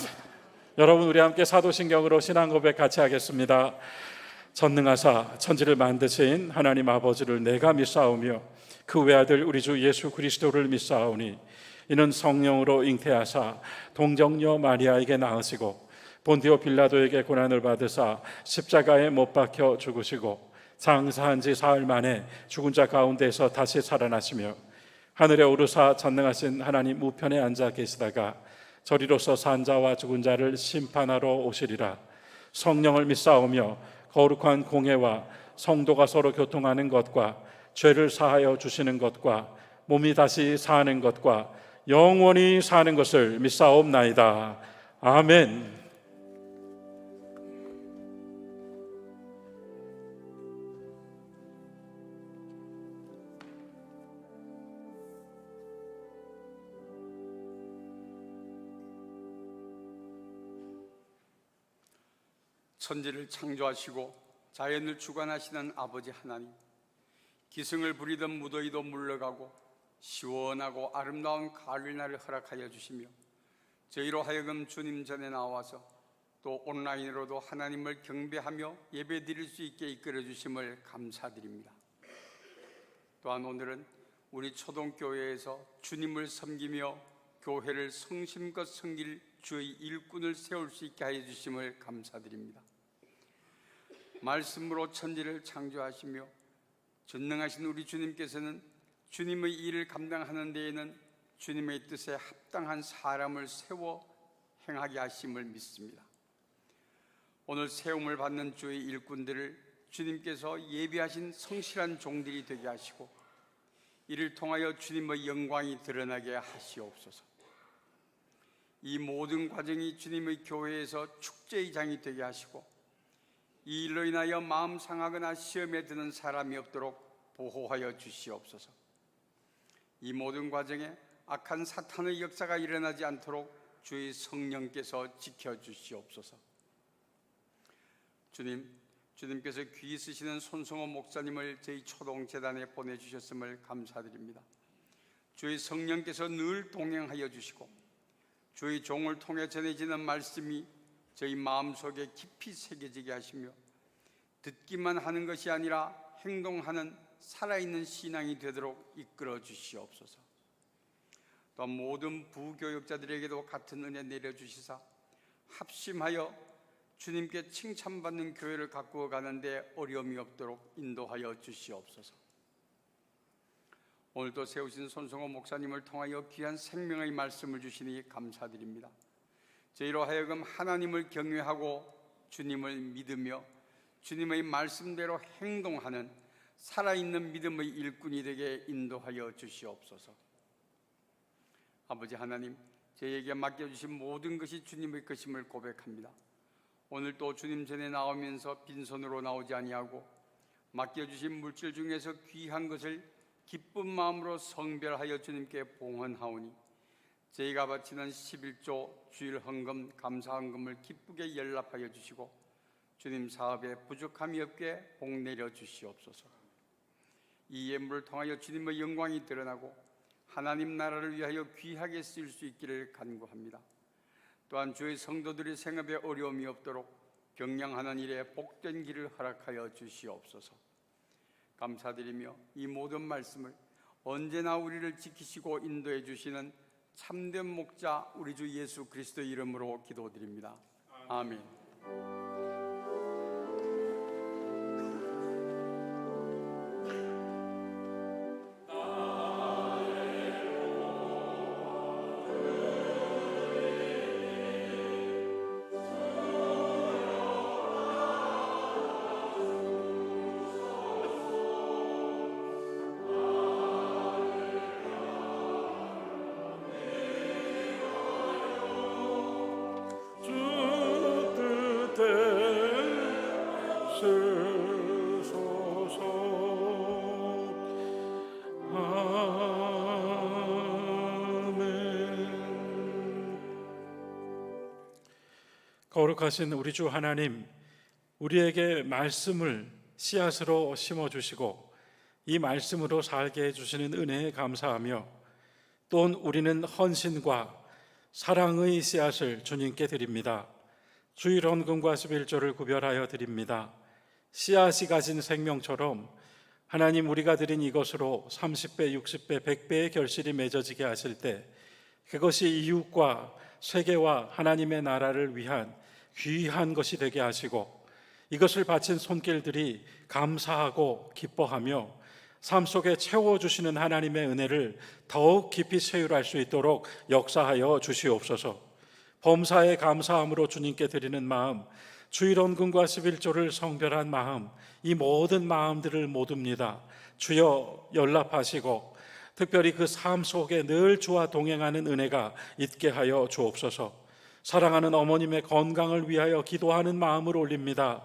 여러분, 우리 함께 사도신경으로 신앙 고백 같이 하겠습니다. 전능하사 천지를 만드신 하나님 아버지를 내가 믿사오며 그 외아들 우리 주 예수 그리스도를 믿사오니 이는 성령으로 잉태하사 동정녀 마리아에게 낳으시고 본디오 빌라도에게 고난을 받으사 십자가에 못 박혀 죽으시고 장사한 지 사흘 만에 죽은 자 가운데서 다시 살아나시며 하늘에 오르사 전능하신 하나님 우편에 앉아 계시다가 저리로서 산 자와 죽은 자를 심판하러 오시리라. 성령을 믿사오며 거룩한 공회와 성도가 서로 교통하는 것과 죄를 사하여 주시는 것과 몸이 다시 사는 것과 영원히 사는 것을 믿사옵나이다. 아멘. 천지를 창조하시고 자연을 주관하시는 아버지 하나님, 기승을 부리던 무더위도 물러가고 시원하고 아름다운 가을날을 허락하여 주시며 저희로 하여금 주님 전에 나와서 또 온라인으로도 하나님을 경배하며 예배드릴 수 있게 이끌어 주심을 감사드립니다. 또한 오늘은 우리 초동교회에서 주님을 섬기며 교회를 성심껏 섬길 주의 일꾼을 세울 수 있게 하여 주심을 감사드립니다. 말씀으로 천지를 창조하시며 전능하신 우리 주님께서는 주님의 일을 감당하는 데에는 주님의 뜻에 합당한 사람을 세워 행하게 하심을 믿습니다. 오늘 세움을 받는 주의 일꾼들을 주님께서 예비하신 성실한 종들이 되게 하시고 이를 통하여 주님의 영광이 드러나게 하시옵소서. 이 모든 과정이 주님의 교회에서 축제의 장이 되게 하시고 이 일로 인하여 마음 상하거나 시험에 드는 사람이 없도록 보호하여 주시옵소서. 이 모든 과정에 악한 사탄의 역사가 일어나지 않도록 주의 성령께서 지켜주시옵소서. 주님께서 귀히 쓰시는 손성호 목사님을 저희 초동재단에 보내주셨음을 감사드립니다. 주의 성령께서 늘 동행하여 주시고 주의 종을 통해 전해지는 말씀이 저희 마음속에 깊이 새겨지게 하시며 듣기만 하는 것이 아니라 행동하는 살아있는 신앙이 되도록 이끌어 주시옵소서. 또 모든 부교역자들에게도 같은 은혜 내려주시사 합심하여 주님께 칭찬받는 교회를 가꾸어 가는데 어려움이 없도록 인도하여 주시옵소서. 오늘도 세우신 손성호 목사님을 통하여 귀한 생명의 말씀을 주시니 감사드립니다. 저희로 하여금 하나님을 경외하고 주님을 믿으며 주님의 말씀대로 행동하는 살아있는 믿음의 일꾼이 되게 인도하여 주시옵소서. 아버지 하나님, 저희에게 맡겨주신 모든 것이 주님의 것임을 고백합니다. 오늘 또 주님 전에 나오면서 빈손으로 나오지 아니하고 맡겨주신 물질 중에서 귀한 것을 기쁜 마음으로 성별하여 주님께 봉헌하오니 저희가 바치는 11조 주일 헌금, 감사 헌금을 기쁘게 연락하여 주시고 주님 사업에 부족함이 없게 복 내려 주시옵소서. 이 예물을 통하여 주님의 영광이 드러나고 하나님 나라를 위하여 귀하게 쓰일 수 있기를 간구합니다. 또한 주의 성도들의 생업에 어려움이 없도록 경량하는 일에 복된 길을 허락하여 주시옵소서. 감사드리며 이 모든 말씀을 언제나 우리를 지키시고 인도해 주시는 참된 목자 우리 주 예수 그리스도 이름으로 기도드립니다. 아멘. 쓰소서. 아멘. 거룩하신 우리 주 하나님, 우리에게 말씀을 씨앗으로 심어주시고 이 말씀으로 살게 해주시는 은혜에 감사하며, 또 우리는 헌신과 사랑의 씨앗을 주님께 드립니다. 주일 헌금과 11조를 구별하여 드립니다. 씨앗이 가진 생명처럼 하나님, 우리가 드린 이것으로 30배, 60배, 100배의 결실이 맺어지게 하실 때 그것이 이웃과 세계와 하나님의 나라를 위한 귀한 것이 되게 하시고, 이것을 바친 손길들이 감사하고 기뻐하며 삶 속에 채워주시는 하나님의 은혜를 더욱 깊이 체휼할 수 있도록 역사하여 주시옵소서. 범사에 감사함으로 주님께 드리는 마음, 주일 헌금과 11조를 성별한 마음, 이 모든 마음들을 모둡니다. 주여 연락하시고 특별히 그 삶 속에 늘 주와 동행하는 은혜가 있게 하여 주옵소서. 사랑하는 어머님의 건강을 위하여 기도하는 마음을 올립니다.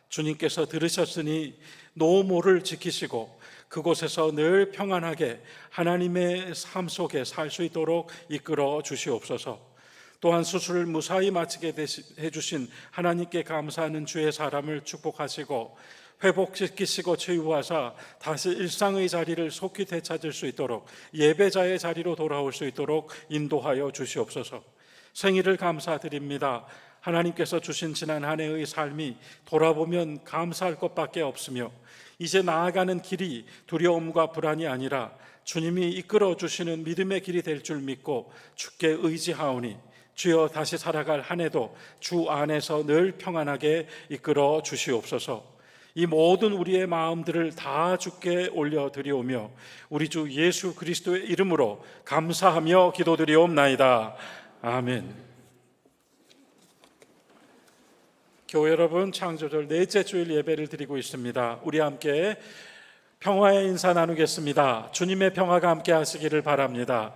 주님께서 들으셨으니 노모를 지키시고 그곳에서 늘 평안하게 하나님의 삶 속에 살 수 있도록 이끌어 주시옵소서. 또한 수술을 무사히 마치게 해주신 하나님께 감사하는 주의 사람을 축복하시고 회복시키시고 치유하사 다시 일상의 자리를 속히 되찾을 수 있도록, 예배자의 자리로 돌아올 수 있도록 인도하여 주시옵소서. 생일을 감사드립니다. 하나님께서 주신 지난 한 해의 삶이 돌아보면 감사할 것밖에 없으며, 이제 나아가는 길이 두려움과 불안이 아니라 주님이 이끌어 주시는 믿음의 길이 될 줄 믿고 주께 의지하오니, 주여 다시 살아갈 한 해도 주 안에서 늘 평안하게 이끌어 주시옵소서. 이 모든 우리의 마음들을 다 주께 올려드리오며 우리 주 예수 그리스도의 이름으로 감사하며 기도드리옵나이다. 아멘. 교회 여러분, 창조절 넷째 주일 예배를 드리고 있습니다. 우리 함께 평화의 인사 나누겠습니다. 주님의 평화가 함께 하시기를 바랍니다.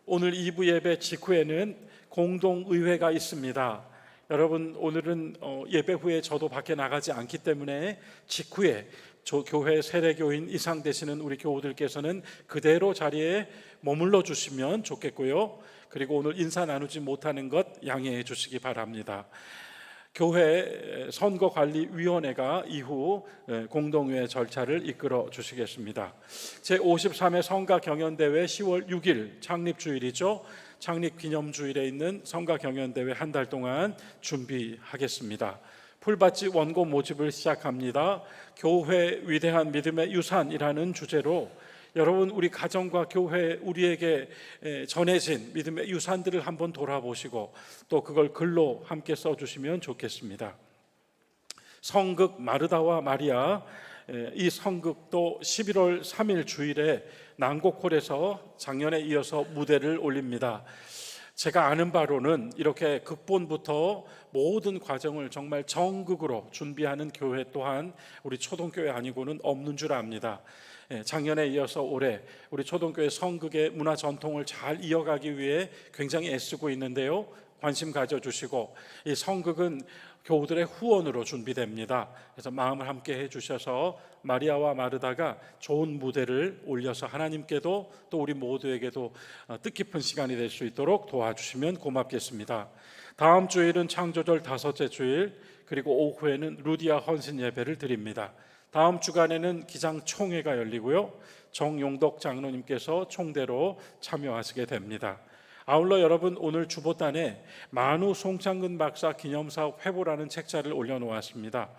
오늘 2부 예배 직후에는 공동의회가 있습니다. 여러분, 오늘은 예배 후에 저도 밖에 나가지 않기 때문에 직후에 교회 세례교인 이상 되시는 우리 교우들께서는 그대로 자리에 머물러 주시면 좋겠고요. 그리고 오늘 인사 나누지 못하는 것 양해해 주시기 바랍니다. 교회 선거관리위원회가 이후 공동의회 절차를 이끌어 주시겠습니다. 제53회 성가경연대회 10월 6일 창립주일이죠. 창립기념주일에 있는 성가경연대회 한 달 동안 준비하겠습니다. 풀밭이 원고 모집을 시작합니다. 교회 위대한 믿음의 유산이라는 주제로 여러분, 우리 가정과 교회, 우리에게 전해진 믿음의 유산들을 한번 돌아보시고 또 그걸 글로 함께 써주시면 좋겠습니다. 성극 마르다와 마리아, 이 성극도 11월 3일 주일에 난곡홀에서 작년에 이어서 무대를 올립니다. 제가 아는 바로는 이렇게 극본부터 모든 과정을 정말 정극으로 준비하는 교회 또한 우리 초동교회 아니고는 없는 줄 압니다. 작년에 이어서 올해 우리 초동교회 성극의 문화 전통을 잘 이어가기 위해 굉장히 애쓰고 있는데요. 관심 가져주시고, 이 성극은 교우들의 후원으로 준비됩니다. 그래서 마음을 함께 해주셔서 마리아와 마르다가 좋은 무대를 올려서 하나님께도 또 우리 모두에게도 뜻깊은 시간이 될 수 있도록 도와주시면 고맙겠습니다. 다음 주일은 창조절 5째 주일, 그리고 오후에는 루디아 헌신 예배를 드립니다. 다음 주간에는 기장총회가 열리고요. 정용덕 장로님께서 총대로 참여하시게 됩니다. 아울러 여러분, 오늘 주보단에 만우 송창근 박사 기념사업 회보라는 책자를 올려놓았습니다.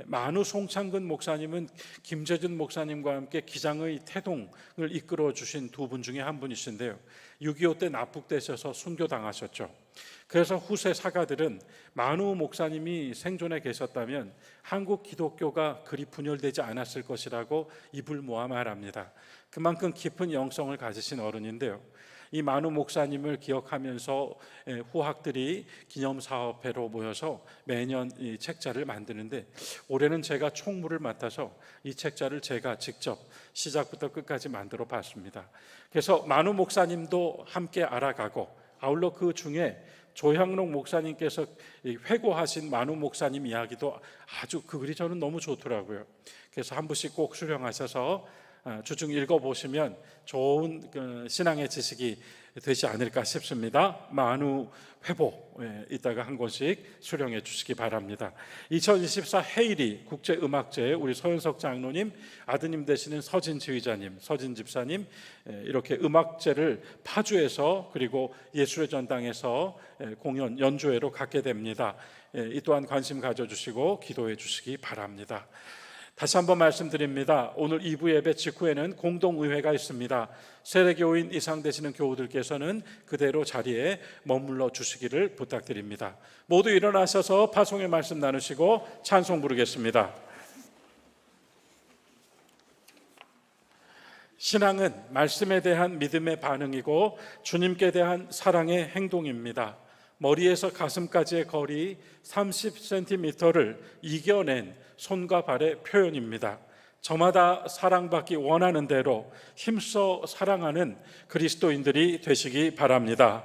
만우 송창근 목사님은 김재준 목사님과 함께 기장의 태동을 이끌어 주신 두 분 중에 한 분이신데요. 6.25 때 납북되셔서 순교당하셨죠. 그래서 후세 사가들은 만우 목사님이 생존해 계셨다면 한국 기독교가 그리 분열되지 않았을 것이라고 입을 모아 말합니다. 그만큼 깊은 영성을 가지신 어른인데요. 이 만우 목사님을 기억하면서 후학들이 기념사업회로 모여서 매년 이 책자를 만드는데, 올해는 제가 총무를 맡아서 이 책자를 제가 직접 시작부터 끝까지 만들어 봤습니다. 그래서 만우 목사님도 함께 알아가고, 아울러 그 중에 조향록 목사님께서 회고하신 만우 목사님 이야기도 아주 그 글이 저는 너무 좋더라고요. 그래서 한 부씩 꼭 수령하셔서 주중 읽어보시면 좋은 신앙의 지식이 되지 않을까 싶습니다. 만우 회복 이따가 한 권씩 수령해 주시기 바랍니다. 2024 헤이리 국제음악제에 우리 서윤석 장로님, 아드님 되시는 서진 지휘자님, 서진 집사님 이렇게 음악제를 파주에서 그리고 예술의 전당에서 공연 연주회로 갖게 됩니다. 이 또한 관심 가져주시고 기도해 주시기 바랍니다. 다시 한번 말씀드립니다. 오늘 2부 예배 직후에는 공동의회가 있습니다. 세례교인 이상 되시는 교우들께서는 그대로 자리에 머물러 주시기를 부탁드립니다. 모두 일어나셔서 파송의 말씀 나누시고 찬송 부르겠습니다. 신앙은 말씀에 대한 믿음의 반응이고 주님께 대한 사랑의 행동입니다. 머리에서 가슴까지의 거리 30cm를 이겨낸 손과 발의 표현입니다. 저마다 사랑받기 원하는 대로 힘써 사랑하는 그리스도인들이 되시기 바랍니다.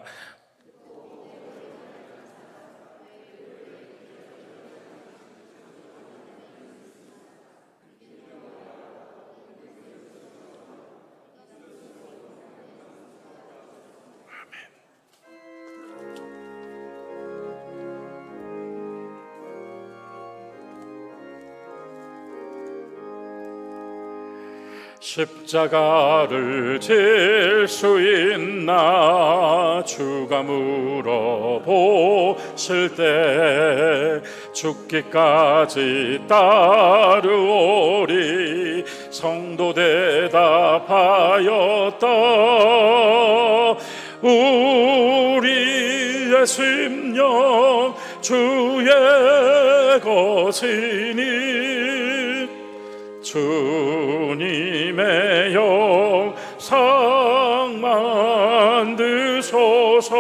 십자가를 질 수 있나 주가 물어보실 때 죽기까지 따르오리 성도 대답하였다. 우리의 심령 주의 것이니 주님의 영상 만드소서.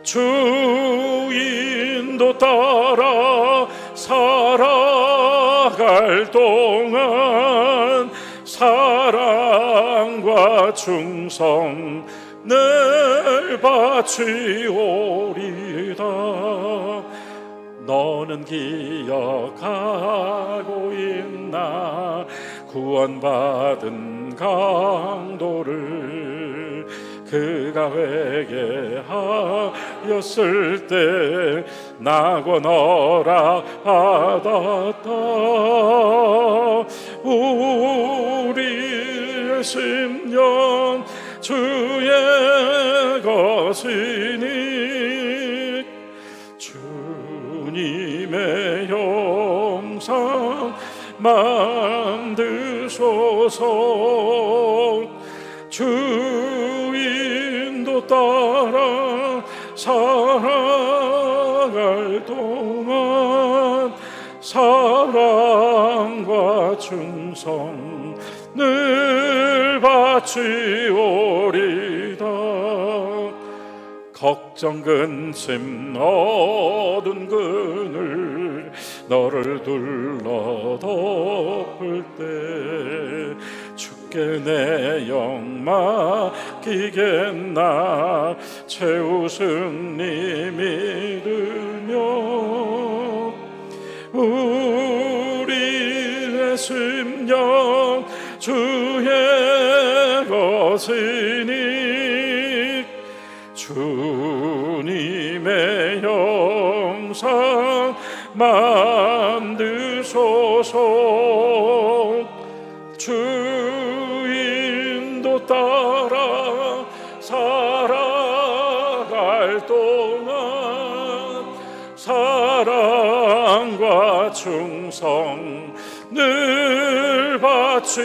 주인도 따라 살아갈 동안 사랑과 충성 늘 바치오리다. 너는 기억하고 있나 구원받은 강도를 그가 회개하였을 때 낙원 허락받았다. 우리의 심령 주의 것이니 주님의 형상 만드소서. 주인도 따라 살아갈 동안 사랑과 충성 늘 바치오리다. 걱정 근심 어두운 그늘 너를 둘러 덮을 때 주께 내 영 맡기겠나 최우승님 믿으며. 우리의 심령 주의 것이니 주님의 형상 만드소서. 주인도 따라 살아갈 동안 사랑과 충성 늘 바치오리다.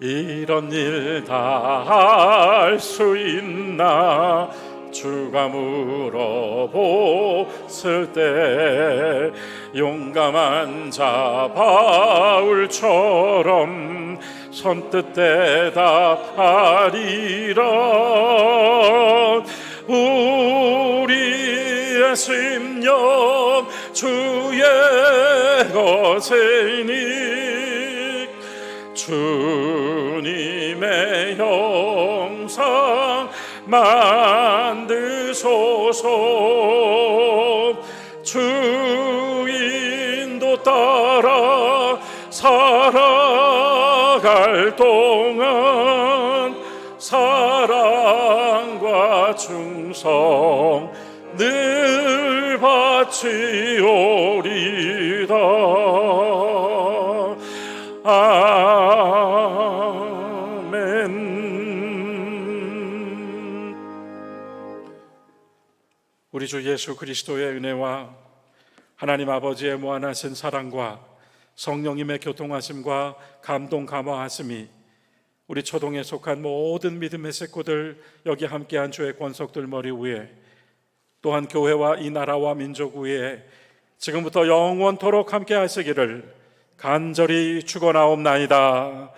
이런 일 다 할 수 있나 주가 물어보실 때 용감한 자 바울처럼 선뜻 대답하리라. 우리의 심령 주의 것이니 주님의 형상 만드소서. 주인도 따라 살아갈 동안 사랑과 충성 늘 바치오리다. 아멘. 우리 주 예수 그리스도의 은혜와 하나님 아버지의 무한하신 사랑과 성령님의 교통하심과 감동 감화하심이 우리 초동에 속한 모든 믿음의 식구들, 여기 함께한 주의 권속들 머리 위에, 또한 교회와 이 나라와 민족 위에 지금부터 영원토록 함께 하시기를 간절히 축원하옵나이다.